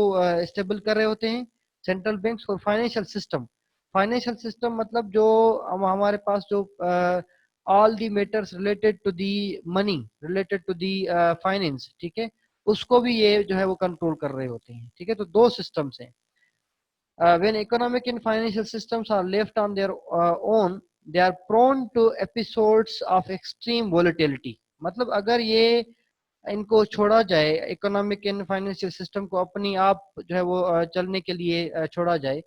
स्टेबल कर रहे होते हैं सेंट्रल बैंक्स। और फाइनेंशियल सिस्टम मतलब जो हमारे पास जो all the matters related to the money, related to the finance, ठीक है, उसको भी ये जो है वो कंट्रोल कर रहे होते हैं, ठीक है। तो दो सिस्टम्स हैं। When economic and financial systems are left on their own, they are prone to episodes of extreme volatility. मतलब अगर ये इनको छोड़ा जाए, इकोनॉमिक एंड फाइनेंशियल सिस्टम को अपनी आप जो है वो चलने के लिए छोड़ा जाए,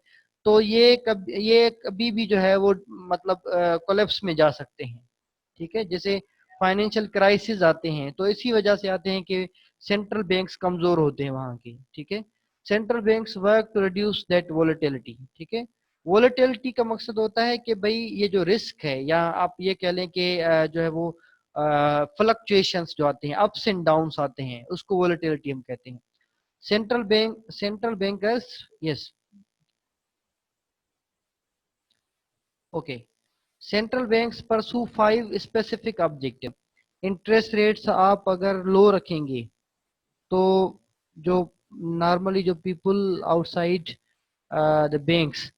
तो ये कभी भी जो है वो मतलब कोलेप्स में जा सकते हैं, ठीक है। जैसे फाइनेंशियल क्राइसिस आते हैं तो इसी वजह से आते हैं कि सेंट्रल बैंक्स कमजोर होते हैं वहाँ के, ठीक है। Central banks work to reduce that volatility, ठीक है। वोलेटिलिटी का मकसद होता है कि भाई ये जो रिस्क है, या आप ये कह लें कि जो है वो फ्लक्चुएशंस जो आते हैं, अप्स एंड डाउन्स आते हैं, उसको वोलेटिलिटी हम कहते हैं। Central bankers, yes, okay. Central banks pursue 5 specific objective. Interest rates आप अगर लो रखेंगे, तो जो नॉर्मली जो पीपल आउटसाइड द बैंक्स,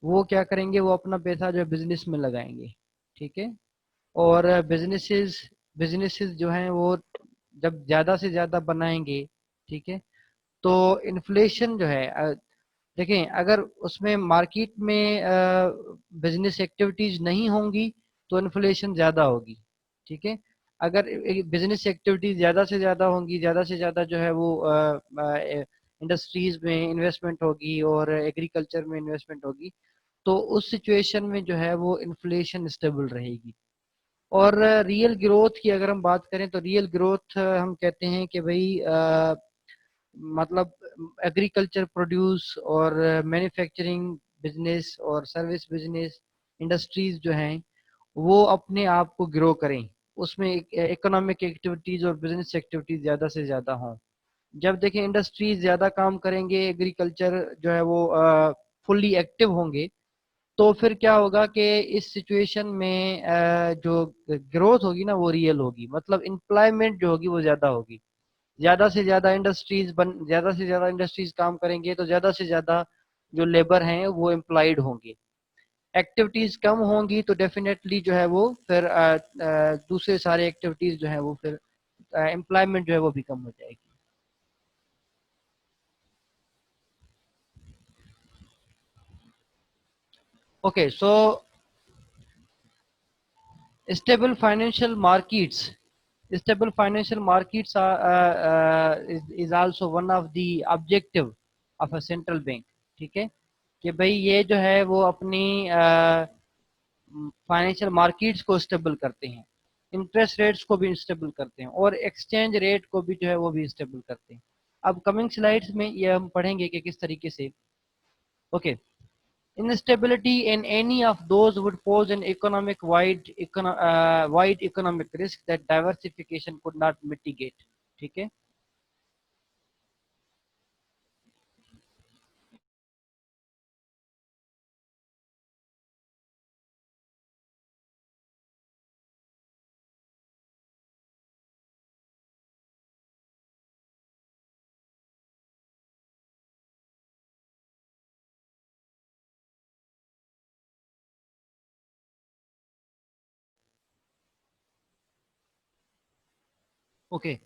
वो क्या करेंगे, वो अपना पैसा जो है बिजनेस में लगाएंगे, ठीक है। और बिजनेसेस बिजनेसेस जो हैं वो जब ज्यादा से ज्यादा बनाएंगे, ठीक है, तो इन्फ्लेशन जो है देखें, अगर उसमें मार्केट में बिजनेस एक्टिविटीज नहीं होंगी तो इन्फ्लेशन ज्यादा होगी, ठीक है। अगर बिजनेस एक्टिविटीज ज्यादा से ज्यादा होंगी, ज्यादा से ज्यादा जो है वो इंडस्ट्रीज में इन्वेस्टमेंट होगी और एग्रीकल्चर में इन्वेस्टमेंट होगी, तो उस सिचुएशन में जो है वो इन्फ्लेशन स्टेबल रहेगी। और रियल ग्रोथ की अगर हम बात करें तो रियल ग्रोथ हम कहते हैं कि भाई मतलब एग्रीकल्चर प्रोड्यूस और मैन्युफैक्चरिंग बिजनेस और सर्विस बिजनेस इंडस्ट्रीज जो हैं वो अपने आप को ग्रो करें, उसमें इकोनॉमिक एक्टिविटीज और बिजनेस एक्टिविटीज ज़्यादा से ज़्यादा हों। जब देखें इंडस्ट्रीज ज़्यादा काम करेंगे, एग्रीकल्चर जो है वो फुल्ली एक्टिव होंगे, तो फिर क्या होगा कि इस सिचुएशन में जो ग्रोथ होगी ना वो रियल होगी, मतलब एम्प्लॉयमेंट जो होगी वो ज़्यादा होगी। ज़्यादा से ज़्यादा इंडस्ट्रीज काम करेंगे तो ज़्यादा से ज़्यादा जो लेबर हैं वो एम्प्लॉयड होंगे। एक्टिविटीज कम होंगी तो डेफिनेटली जो है वो फिर दूसरे सारे एक्टिविटीज जो है वो फिर एम्प्लॉयमेंट जो है वो भी कम हो जाएगी। Okay, so stable financial markets stable financial markets is also one of the objective of a central bank। ठीक है कि भाई ये जो है वो अपनी फाइनेंशियल मार्केट्स को स्टेबल करते हैं, इंटरेस्ट रेट्स को भी स्टेबल करते हैं और एक्सचेंज रेट को भी जो है वो भी स्टेबल करते हैं। अब कमिंग स्लाइड्स में ये हम पढ़ेंगे कि किस तरीके से। Okay, instability in any of those would pose an wide economic risk that diversification could not mitigate। ठीक है, okay.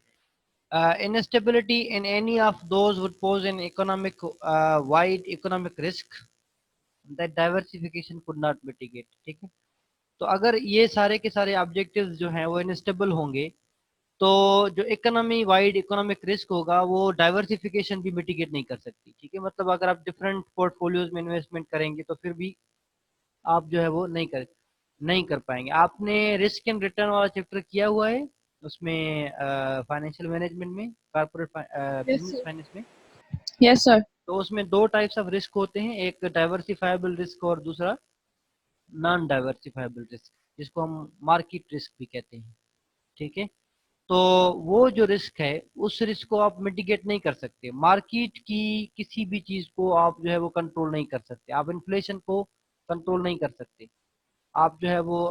Instability in any of those would pose an wide economic risk that diversification could not mitigate। ठीक है, तो अगर ये सारे के सारे ऑब्जेक्टिव्स जो हैं वो इनस्टेबल होंगे तो जो इकोनॉमी वाइड इकोनॉमिक रिस्क होगा वो डाइवर्सिफिकेशन भी मिटिगेट नहीं कर सकती। ठीक है, मतलब अगर आप डिफरेंट पोर्टफोलियोज में इन्वेस्टमेंट करेंगे तो फिर भी आप जो है वो नहीं कर पाएंगे। आपने रिस्क एंड रिटर्न वाला चैप्टर किया हुआ है उसमें, फाइनेंशियल मैनेजमेंट में, corporate Yes, business sir. Finance में। Yes, sir. तो उसमें दो टाइप्स ऑफ रिस्क होते हैं, एक डाइवर्सिफाइबल रिस्क और दूसरा नॉन डाइवर्सिफाइबल रिस्क, जिसको हम मार्केट रिस्क भी कहते हैं। ठीक है, तो वो जो रिस्क है उस रिस्क को आप मिटिगेट नहीं कर सकते। मार्केट की किसी भी चीज को आप जो है वो कंट्रोल नहीं कर सकते, आप इन्फ्लेशन को कंट्रोल नहीं कर सकते। आप जो है वो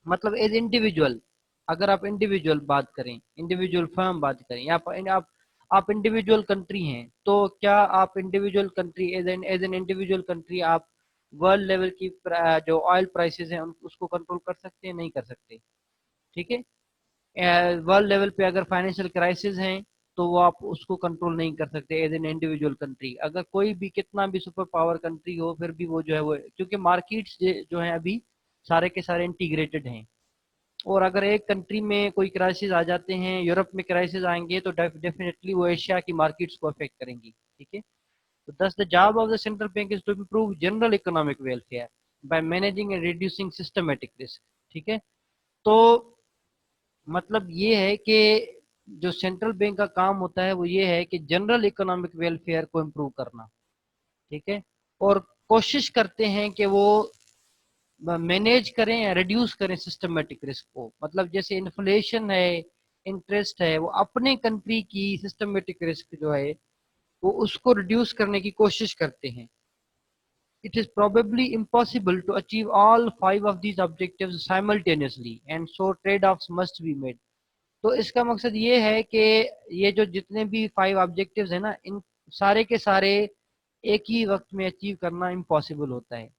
मतलब एज इंडिविजुअल, अगर आप इंडिविजुअल बात करें, इंडिविजुअल फर्म बात करें, या आप इंडिविजुअल कंट्री हैं, तो क्या आप individual country as an individual country आप वर्ल्ड लेवल की जो ऑयल प्राइसेस हैं उसको कंट्रोल कर सकते हैं? नहीं कर सकते। ठीक है, वर्ल्ड लेवल पे अगर फाइनेंशियल क्राइसिस हैं तो वो आप उसको कंट्रोल नहीं कर सकते एज एन इंडिविजुअल कंट्री। अगर कोई भी कितना भी सुपर पावर कंट्री हो फिर भी वो जो है वो, क्योंकि मार्केट्स जो है अभी सारे के सारे इंटीग्रेटेड हैं, और अगर एक कंट्री में कोई क्राइसिस आ जाते हैं, यूरोप में क्राइसिस आएंगे तो डेफिनेटली वो एशिया की मार्केट्स को अफेक्ट करेंगी। ठीक है, तो thus the job of the central bank is to improve general economic welfare by managing and reducing systematic risk। ठीक है, तो मतलब ये है कि जो सेंट्रल बैंक का काम होता है वो ये है कि जनरल इकोनॉमिक वेलफेयर को इम्प्रूव करना। ठीक है, और कोशिश करते हैं कि वो मैनेज करें या रिड्यूस करें सिस्टमेटिक रिस्क को, मतलब जैसे इन्फ्लेशन है, इंटरेस्ट है, वो अपने कंट्री की सिस्टमेटिक रिस्क जो है वो उसको रिड्यूस करने की कोशिश करते हैं। It is probably impossible to achieve all five of these objectives simultaneously and so trade-offs must be made। तो इसका मकसद ये है कि ये जो जितने भी फाइव ऑब्जेक्टिव्स हैं ना, इन सारे के सारे एक ही वक्त में अचीव करना इम्पॉसिबल होता है।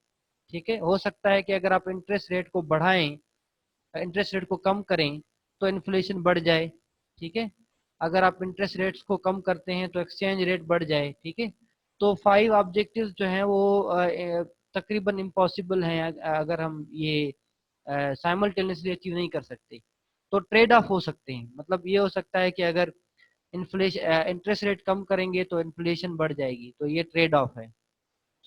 ठीक है, हो सकता है कि अगर आप इंटरेस्ट रेट को बढ़ाएं, इंटरेस्ट रेट को कम करें तो इन्फ्लेशन बढ़ जाए। ठीक है, अगर आप इंटरेस्ट रेट्स को कम करते हैं तो एक्सचेंज रेट बढ़ जाए। ठीक है, तो फाइव ऑब्जेक्टिव्स जो हैं वो तकरीबन इम्पॉसिबल हैं अगर हम ये साइमल्टेनियसली अचीव नहीं कर सकते। तो ट्रेड ऑफ हो सकते हैं, मतलब ये हो सकता है कि अगर इन्फ्लेशन इंटरेस्ट रेट कम करेंगे तो इन्फ्लेशन बढ़ जाएगी, तो ये ट्रेड ऑफ है।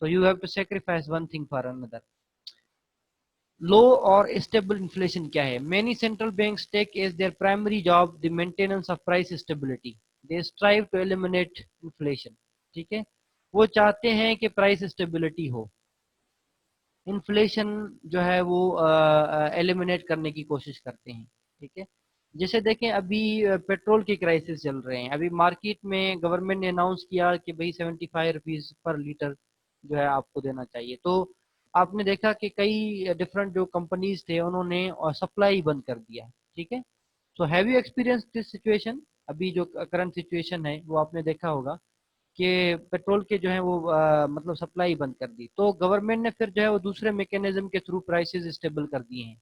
So you have to sacrifice one thing for another. Low और स्टेबल इन्फ्लेशन क्या है? Many central banks take as their primary job the maintenance of price stability, they strive to eliminate inflation. ठीक है, वो चाहते हैं कि प्राइस स्टेबिलिटी हो, इन्फ्लेशन जो है वो एलिमिनेट करने की कोशिश करते हैं। ठीक है, जैसे देखें अभी पेट्रोल की क्राइसिस चल रहे हैं, अभी मार्केट में गवर्नमेंट ने अनाउंस किया कि भाई 75 रुपीज पर लीटर जो है आपको देना चाहिए। तो आपने देखा कि कई डिफरेंट जो कंपनीज थे उन्होंने सप्लाई बंद कर दिया। ठीक है, so have you experience this situation? अभी जो करंट सिचुएशन है वो आपने देखा होगा कि पेट्रोल के जो है वो मतलब सप्लाई बंद कर दी, तो गवर्नमेंट ने फिर जो है वो दूसरे मैकेनिज्म के थ्रू प्राइसेस स्टेबल कर दिए हैं।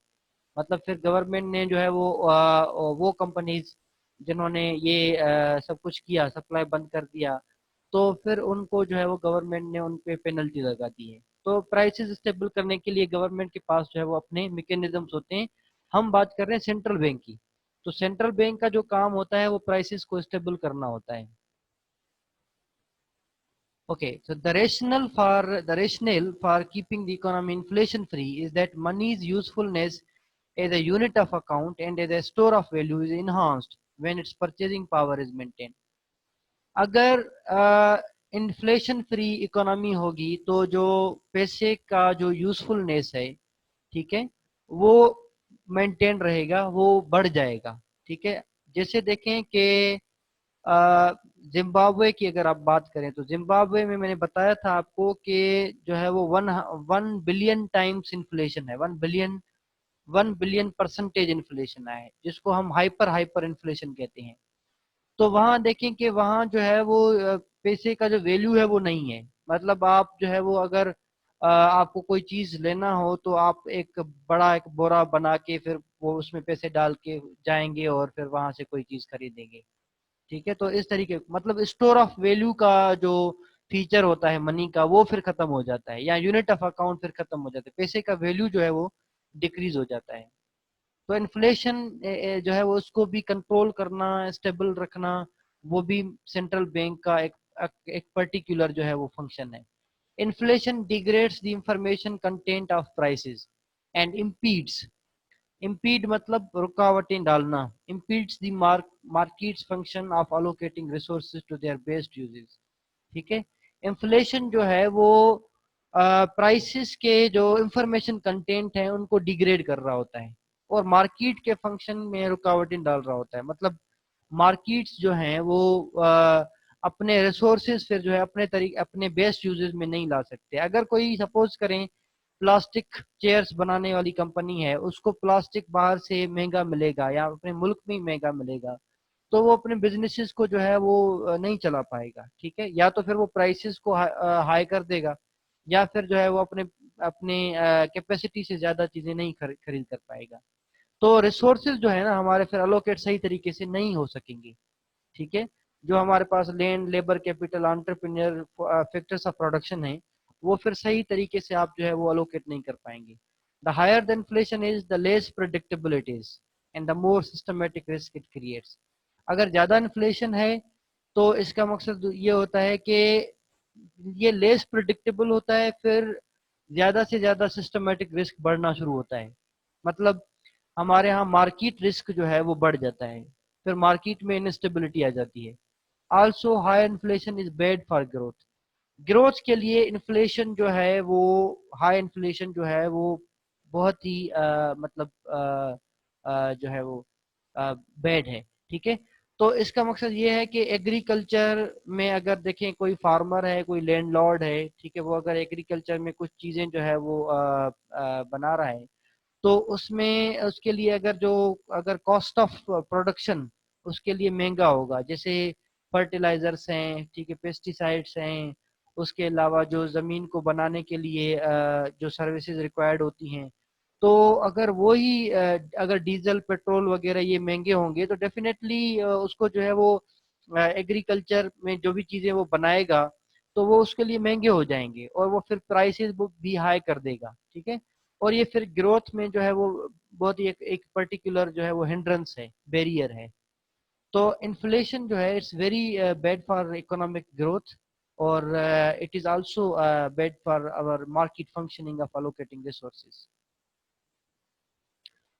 मतलब फिर गवर्नमेंट ने जो है वो कंपनीज जिन्होंने ये सब कुछ किया, सप्लाई बंद कर दिया, तो फिर उनको जो है वो गवर्नमेंट ने उन पे पेनल्टी लगा दी है। तो प्राइसेस स्टेबल करने के लिए गवर्नमेंट के पास जो है वो अपने मैकेनिज्म्स होते हैं। हम बात कर रहे हैं सेंट्रल बैंक की, तो सेंट्रल बैंक का जो काम होता है वो प्राइसेस को स्टेबल करना होता है। Okay, so the rationale for keeping the economy inflation free is that money's usefulness as a unit of account and as a store of value is enhanced when its purchasing power is maintained. अगर इन्फ्लेशन फ्री इकोनॉमी होगी तो जो पैसे का जो यूजफुलनेस है, ठीक है, वो मेंटेन रहेगा, वो बढ़ जाएगा। ठीक है, जैसे देखें कि जिम्बाब्वे की अगर आप बात करें तो जिम्बाब्वे में मैंने बताया था आपको कि जो है वो one one billion times inflation है, 1 बिलियन परसेंटेज इन्फ्लेशन है, जिसको हम हाइपर हाइपर इन्फ्लेशन कहते हैं। तो वहां देखें कि वहां जो है वो पैसे का जो वैल्यू है वो नहीं है। मतलब आप जो है वो अगर आपको कोई चीज लेना हो तो आप एक बड़ा एक बोरा बना के फिर वो उसमें पैसे डाल के जाएंगे और फिर वहां से कोई चीज खरीदेंगे। ठीक है, तो इस तरीके मतलब स्टोर ऑफ वैल्यू का जो फीचर होता है मनी का वो फिर खत्म हो जाता है, या यूनिट ऑफ अकाउंट फिर खत्म हो जाता है, पैसे का वैल्यू जो है वो डिक्रीज हो जाता है। तो इन्फ्लेशन जो है वो उसको भी कंट्रोल करना, स्टेबल रखना, वो भी सेंट्रल बैंक का एक पर्टिकुलर जो है वो फंक्शन है। Inflation degrades the information content of prices and impedes, impede मतलब रुकावटें डालना, impedes the market's function of allocating resources to their best uses। ठीक है, इन्फ्लेशन जो है वो प्राइसेस के जो इंफॉर्मेशन कंटेंट है उनको डिग्रेड कर रहा होता है और मार्केट के फंक्शन में रुकावटें डाल रहा होता है। मतलब मार्केट्स जो हैं वो अपने रिसोर्सेज फिर जो है अपने तरीके अपने बेस्ट यूजेस में नहीं ला सकते। अगर कोई सपोज करें प्लास्टिक चेयर्स बनाने वाली कंपनी है, उसको प्लास्टिक बाहर से महंगा मिलेगा या अपने मुल्क में ही महंगा मिलेगा, तो वो अपने बिजनेसेस को जो है वो नहीं चला पाएगा। ठीक है, या तो फिर वो प्राइसेस को हाई कर देगा, या फिर जो है वो अपने अपने कैपेसिटी से ज्यादा चीजें नहीं खरीद कर पाएगा। तो रिसोर्सेज जो है ना हमारे फिर अलोकेट सही तरीके से नहीं हो सकेंगे। ठीक है, जो हमारे पास land, labour capital, entrepreneur, factors of production है, वो फिर सही तरीके से आप जो है वो अलोकेट नहीं कर पाएंगे। The higher the inflation is the less predictable it is and the more systematic risk it creates. अगर ज्यादा इन्फ्लेशन है तो इसका मकसद ये होता है कि ये लेस प्रिडिक्टेबल होता है, फिर ज्यादा से ज्यादा सिस्टमेटिक रिस्क बढ़ना शुरू होता है। मतलब हमारे यहाँ मार्केट रिस्क जो है वो बढ़ जाता है, फिर मार्केट में इनस्टेबिलिटी आ जाती है। Also high inflation is bad for growth, growth के लिए इन्फ्लेशन जो है वो हाई इन्फ्लेशन जो है वो बहुत ही मतलब जो है वो बैड है। ठीक है, तो इसका मकसद ये है कि एग्रीकल्चर में अगर देखें कोई फार्मर है, कोई लैंडलॉर्ड है, ठीक है, वो अगर एग्रीकल्चर में कुछ चीजें जो है वो बना रहा है, तो उसमें उसके लिए अगर कॉस्ट ऑफ प्रोडक्शन उसके लिए महंगा होगा, जैसे फर्टिलाइजर्स हैं, ठीक है, पेस्टिसाइड्स हैं, उसके अलावा जो ज़मीन को बनाने के लिए जो सर्विसेज रिक्वायर्ड होती हैं, तो अगर वही अगर डीजल पेट्रोल वगैरह ये महंगे होंगे तो डेफिनेटली उसको जो है वो एग्रीकल्चर में जो भी चीज़ें वो बनाएगा तो वो उसके लिए महंगे हो जाएंगे और वो फिर प्राइसेस भी हाई कर देगा। ठीक है, और ये फिर ग्रोथ में जो है वो बहुत ही एक पर्टिकुलर जो है वो हिंड्रेंस है, बैरियर है। तो इन्फ्लेशन जो है it's very bad for economic growth, और it is also bad for our market functioning of allocating resources.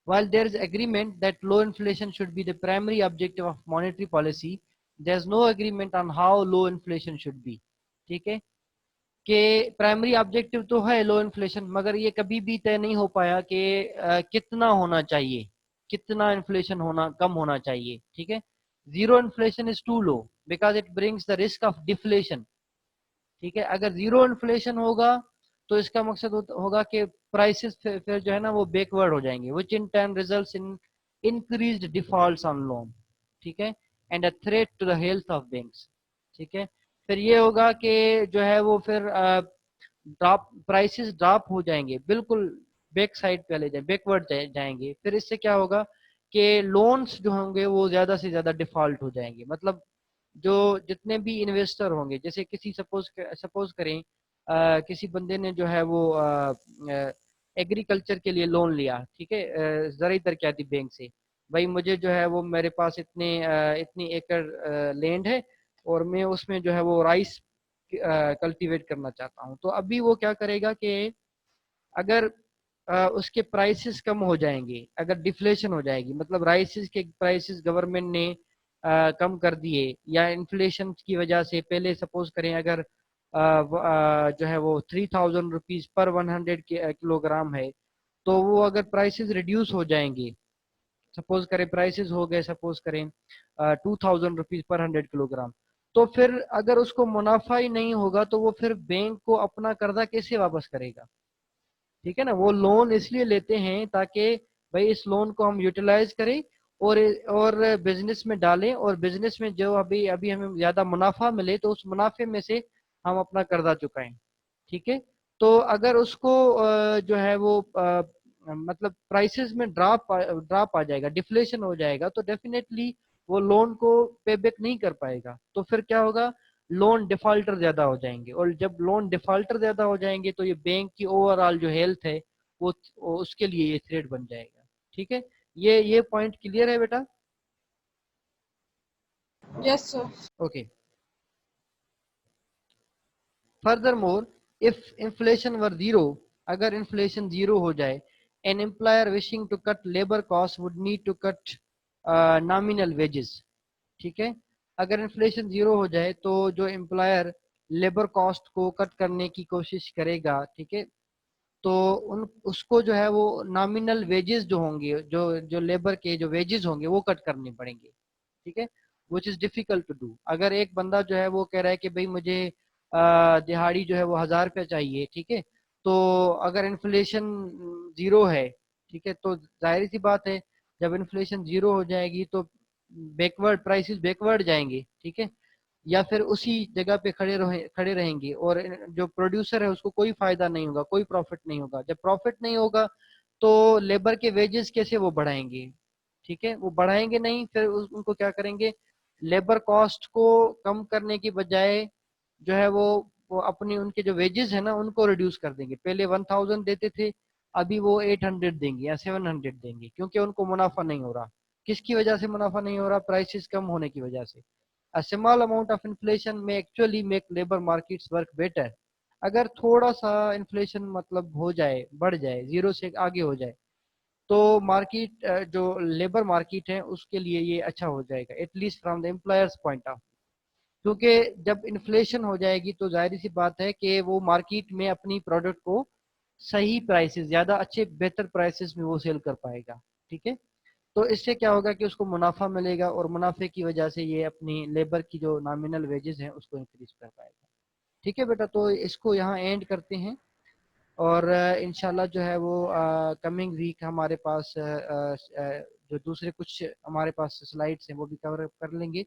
While there is agreement that low inflation should be the primary objective of monetary policy, there is no agreement on how low inflation should be. ठीक है, कि प्राइमरी ऑब्जेक्टिव तो है लो इन्फ्लेशन, मगर ये कभी भी तय नहीं हो पाया कि कितना होना चाहिए, कितना इन्फ्लेशन होना, कम होना चाहिए। ठीक है, zero inflation is too low because it brings the risk of deflation. ठीक है, अगर जीरो इन्फ्लेशन होगा तो इसका मकसद होगा कि प्राइसेस फिर जो है ना वो बैकवर्ड हो जाएंगे, which in turn results in increased defaults on loan. ठीक है, and a threat to the health of banks. ठीक है, फिर ये होगा कि जो है वो फिर ड्रॉप, प्राइसेस ड्रॉप हो जाएंगे, बिल्कुल बैक साइड पे ले जाए, बैकवर्ड जाएंगे। फिर इससे क्या होगा कि लोन्स जो होंगे वो ज्यादा से ज्यादा डिफॉल्ट हो जाएंगे। मतलब जो जितने भी इन्वेस्टर होंगे, जैसे किसी सपोज करें किसी बंदे ने जो है वो एग्रीकल्चर के लिए लोन लिया। ठीक है, ज़राई तरक्याती बैंक से, भाई मुझे जो है वो मेरे पास इतनी एकड़ लैंड है और मैं उसमें जो है वो राइस कल्टीवेट करना चाहता हूँ। तो अभी वो क्या करेगा कि अगर उसके प्राइसेस कम हो जाएंगे, अगर डिफ्लेशन हो जाएगी, मतलब राइसेस के प्राइसेस गवर्नमेंट ने कम कर दिए, या इन्फ्लेशन की वजह से, पहले सपोज करें अगर जो है वो 3000 रुपीज पर 100 किलोग्राम है, तो वो अगर प्राइसेस रिड्यूस हो जाएंगे, सपोज करें प्राइसेस हो गए सपोज करें 2000 रुपीज पर 100 किलोग्राम, तो फिर अगर उसको मुनाफा ही नहीं होगा तो वो फिर बैंक को अपना कर्जा कैसे वापस करेगा। ठीक है ना, वो लोन इसलिए लेते हैं ताकि भाई इस लोन को हम यूटिलाइज करें और बिजनेस में डालें, और बिजनेस में जो अभी अभी हमें ज्यादा मुनाफा मिले तो उस मुनाफे में से हम अपना कर्जा चुकाएं। ठीक है, तो अगर उसको जो है वो मतलब प्राइसेस में ड्रॉप आ जाएगा, डिफ्लेशन हो जाएगा, तो डेफिनेटली वो लोन को पे बैक नहीं कर पाएगा। तो फिर क्या होगा, लोन डिफॉल्टर ज्यादा हो जाएंगे, और जब लोन डिफॉल्टर ज्यादा हो जाएंगे तो ये बैंक की ओवरऑल जो हेल्थ है वो उसके लिए ये थ्रेट बन जाएगा। ठीक है, ये पॉइंट क्लियर है बेटा? Yes, sir. Okay, Furthermore, if inflation were zero, अगर inflation zero हो जाए, an employer wishing to cut labor costs would need to cut nominal wages। ठीक है, अगर इन्फ्लेशन जीरो हो जाए तो जो एम्प्लॉयर लेबर कॉस्ट को कट करने की कोशिश करेगा, ठीक है, तो उन उसको जो है वो नॉमिनल वेजेस जो होंगे, जो जो लेबर के जो वेजेस होंगे वो कट करने पड़ेंगे। ठीक है, which is difficult to do. अगर एक बंदा जो है वो कह रहा है कि भाई मुझे दिहाड़ी जो है वो 1000 रुपया चाहिए, ठीक है, तो अगर इन्फ्लेशन जीरो है, ठीक है, तो जाहिर सी बात है जब इन्फ्लेशन जीरो हो जाएगी तो बैकवर्ड प्राइसेस बैकवर्ड जाएंगे। ठीक है, या फिर उसी जगह पे खड़े रहेंगे, और जो प्रोड्यूसर है उसको कोई फायदा नहीं होगा, कोई प्रॉफिट नहीं होगा। जब प्रॉफिट नहीं होगा तो लेबर के वेजेस कैसे वो बढ़ाएंगे। ठीक है, वो बढ़ाएंगे नहीं, फिर उनको क्या करेंगे, लेबर कॉस्ट को कम करने की बजाय जो है वो अपनी उनके जो वेजेस है ना उनको रिड्यूस कर देंगे। पहले 1000 देते थे, अभी वो 800 देंगे या 700 देंगे, क्योंकि उनको मुनाफा नहीं हो रहा। किसकी वजह से मुनाफा नहीं हो रहा, प्राइसेस कम होने की वजह से। A small amount of inflation may actually make labor markets work better। अगर थोड़ा सा इन्फ्लेशन मतलब हो जाए, बढ़ जाए, जीरो से आगे हो जाए, तो मार्केट जो लेबर मार्केट है उसके लिए ये अच्छा हो जाएगा, at least from the employers point of. क्योंकि जब इन्फ्लेशन हो जाएगी तो जाहिर सी बात है कि वो मार्केट में अपनी प्रोडक्ट को सही प्राइसेस, ज्यादा अच्छे बेहतर प्राइसेस में वो सेल कर पाएगा। ठीक है, तो इससे क्या होगा कि उसको मुनाफा मिलेगा, और मुनाफे की वजह से ये अपनी लेबर की जो नॉमिनल वेजेस हैं उसको इंक्रीज कर पाएगा। ठीक है बेटा, तो इसको यहाँ एंड करते हैं, और इंशाल्लाह जो है वो कमिंग वीक हमारे पास जो दूसरे कुछ हमारे पास स्लाइड्स हैं वो भी कवर कर लेंगे।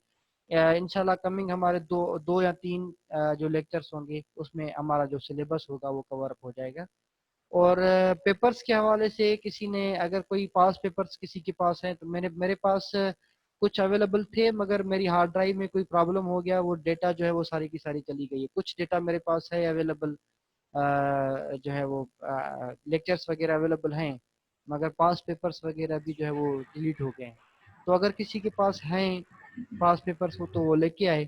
इंशाल्लाह कमिंग हमारे दो या तीन जो लेक्चर्स होंगे उसमें हमारा जो सिलेबस होगा वो कवर अप हो जाएगा। और पेपर्स के हवाले से किसी ने अगर कोई पास पेपर्स किसी के पास हैं, तो मेरे पास कुछ अवेलेबल थे, मगर मेरी हार्ड ड्राइव में कोई प्रॉब्लम हो गया, वो डेटा जो है वो सारी की सारी चली गई है। कुछ डेटा मेरे पास है अवेलेबल, जो है वो लेक्चर्स वगैरह अवेलेबल हैं, मगर पास पेपर्स वगैरह भी जो है वो डिलीट हो गए हैं। तो अगर किसी के पास हैं पास पेपर्स हो तो वो लेके आए,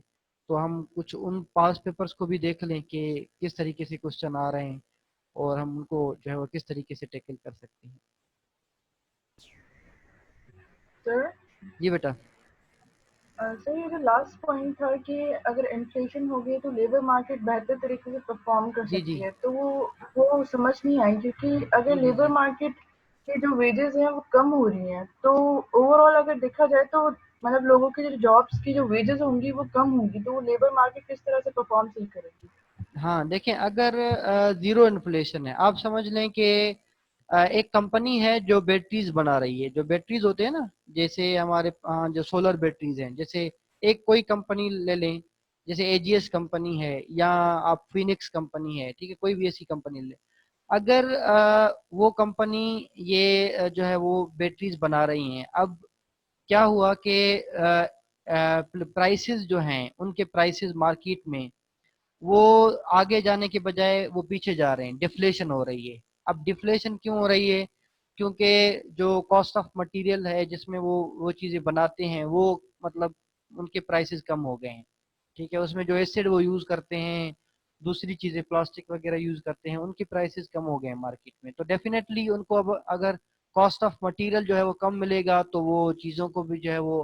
तो हम कुछ उन पास पेपर्स को भी देख लें कि किस तरीके से क्वेश्चन आ रहे हैं, और हम उनको जो है वो किस तरीके से टैकल कर सकते हैं। सर जी बेटा। सर ये जो लास्ट पॉइंट था कि अगर इन्फ्लेशन हो गई तो लेबर मार्केट बेहतर तरीके से परफॉर्म कर जी जी सकती है, तो वो समझ नहीं आई, क्योंकि अगर जी जी लेबर जी मार्केट के जो वेजेस हैं वो कम हो रही हैं, तो ओवरऑल अगर देखा जाए तो मतलब लोगों की जो जॉब्स की जो वेजेस होंगी वो कम होंगी, तो वो लेबर मार्केट किस तरह से परफॉर्म सही करेगी? हाँ देखें, अगर जीरो इन्फ्लेशन है, आप समझ लें कि एक कंपनी है जो बैटरीज बना रही है, जो बैटरीज होते हैं ना, जैसे हमारे जो सोलर बैटरीज हैं, जैसे एक कोई कंपनी ले लें, जैसे एजीएस कंपनी है या आप फिनिक्स कंपनी है, ठीक है, कोई भी ऐसी कंपनी ले। अगर वो कंपनी ये जो है वो बैटरीज बना रही हैं, अब क्या हुआ कि प्राइसेस जो हैं, उनके प्राइसेस मार्केट में वो आगे जाने के बजाय वो पीछे जा रहे हैं, डिफ्लेशन हो रही है। अब डिफ्लेशन क्यों हो रही है? क्योंकि जो कॉस्ट ऑफ मटेरियल है जिसमें वो चीज़ें बनाते हैं, वो मतलब उनके प्राइसेस कम हो गए हैं, ठीक है। उसमें जो एसिड वो यूज़ करते हैं, दूसरी चीज़ें प्लास्टिक वगैरह यूज़ करते हैं, उनके प्राइसेस कम हो गए हैं मार्केट में, तो डेफिनेटली उनको अब अगर कॉस्ट ऑफ मटेरियल जो है वो कम मिलेगा तो वो चीज़ों को भी जो है वो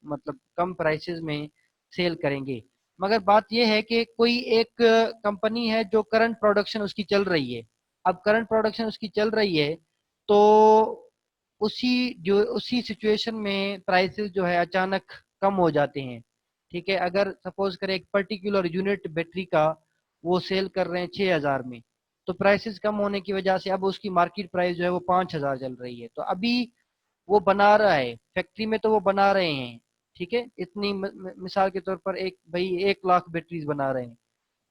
मतलब कम प्राइसेस में सेल करेंगे। मगर बात यह है कि कोई एक कंपनी है जो करंट प्रोडक्शन उसकी चल रही है, अब करंट प्रोडक्शन उसकी चल रही है, तो उसी सिचुएशन में प्राइसेस जो है अचानक कम हो जाते हैं, ठीक है। अगर सपोज करें एक पर्टिकुलर यूनिट बैटरी का वो सेल कर रहे हैं 6,000 में, तो प्राइसेस कम होने की वजह से अब उसकी मार्केट प्राइस जो है वो 5,000 चल रही है। तो अभी वो बना रहा है फैक्ट्री में, तो वो बना रहे हैं, ठीक है, इतनी मिसाल के तौर पर एक भाई 1 लाख बैटरीज बना रहे हैं,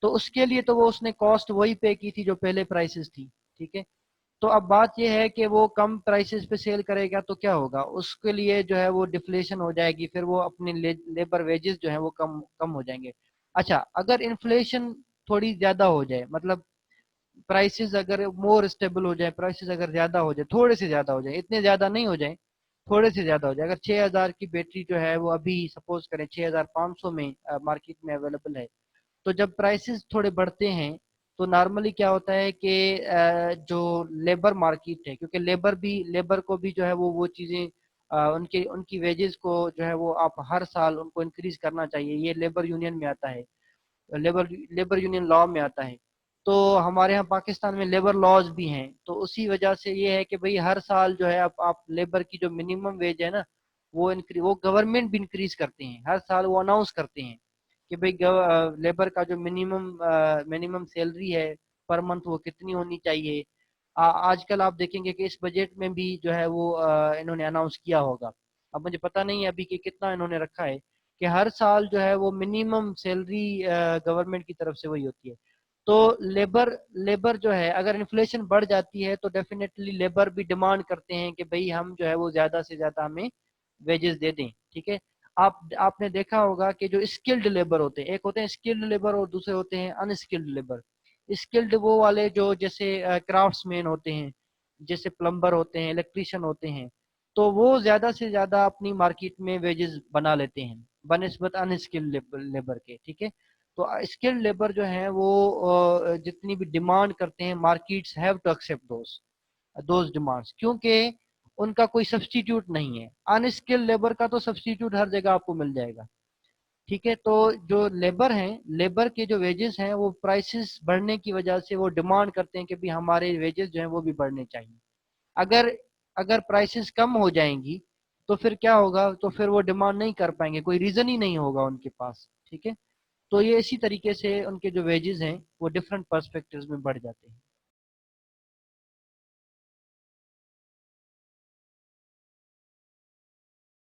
तो उसके लिए तो वो उसने कॉस्ट वही पे की थी जो पहले प्राइसेस थी, ठीक है। तो अब बात यह है कि वो कम प्राइसेस पे सेल करेगा तो क्या होगा, उसके लिए जो है वो डिफ्लेशन हो जाएगी, फिर वो अपने लेबर वेजेस जो है वो कम कम हो जाएंगे। अच्छा, अगर इन्फ्लेशन थोड़ी ज्यादा हो जाए, मतलब प्राइसेस अगर मोर स्टेबल हो जाए, प्राइसेस अगर ज्यादा हो जाए, थोड़े से ज्यादा हो जाए, इतने ज्यादा नहीं हो जाए, थोड़े से ज्यादा हो जाए, अगर 6,000 की बैटरी जो है वो अभी सपोज करें 6,500 में मार्केट में अवेलेबल है, तो जब प्राइसेस थोड़े बढ़ते हैं तो नॉर्मली क्या होता है कि जो लेबर मार्केट है, क्योंकि लेबर को भी जो है वो चीज़ें उनके उनकी वेजेस को जो है वो आप हर साल उनको इंक्रीज करना चाहिए, ये लेबर यूनियन में आता है, लेबर लेबर यूनियन लॉ में आता है। तो हमारे यहाँ पाकिस्तान में लेबर लॉज भी हैं, तो उसी वजह से ये है कि भाई हर साल जो है आप लेबर की जो मिनिमम वेज है ना, वो गवर्नमेंट भी इंक्रीज करते हैं, हर साल वो अनाउंस करते हैं कि भाई लेबर का जो मिनिमम सैलरी है पर मंथ वो कितनी होनी चाहिए। आजकल आप देखेंगे कि इस बजट में भी जो है वो इन्होंने अनाउंस किया होगा, अब मुझे पता नहीं है अभी कि कितना इन्होंने रखा है, कि हर साल जो है वो मिनिमम सैलरी गवर्नमेंट की तरफ से वही होती है। तो लेबर लेबर जो है, अगर इन्फ्लेशन बढ़ जाती है तो डेफिनेटली लेबर भी डिमांड करते हैं कि भाई हम जो है वो ज्यादा से ज्यादा हमें वेजेस दे दें, ठीक है। आपने देखा होगा कि जो स्किल्ड लेबर होते हैं, एक होते हैं स्किल्ड लेबर और दूसरे होते हैं अनस्किल्ड लेबर। स्किल्ड वो वाले जो जैसे क्राफ्ट्समैन होते हैं, जैसे प्लम्बर होते हैं, इलेक्ट्रिशियन होते हैं, तो वो ज्यादा से ज्यादा अपनी मार्केट में वेजेस बना लेते हैं बनिस्बत अनस्किल्ड लेबर के, ठीक है। तो स्किल्ड लेबर जो है वो जितनी भी डिमांड करते हैं, markets have to accept those demands, क्योंकि उनका कोई सब्स्टिट्यूट नहीं है। अनस्किल्ड लेबर का तो सब्स्टिट्यूट हर जगह आपको मिल जाएगा, ठीक है। तो जो लेबर हैं, लेबर के जो वेजेस हैं वो प्राइसेस बढ़ने की वजह से वो डिमांड करते हैं कि भी हमारे वेजेस जो हैं वो भी बढ़ने चाहिए। अगर अगर प्राइसेस कम हो जाएंगी तो फिर क्या होगा, तो फिर वो डिमांड नहीं कर पाएंगे, कोई रीजन ही नहीं होगा उनके पास, ठीक है। तो ये इसी तरीके से उनके जो वेजेस हैं वो डिफरेंट पर्सपेक्टिव्स में बढ़ जाते हैं।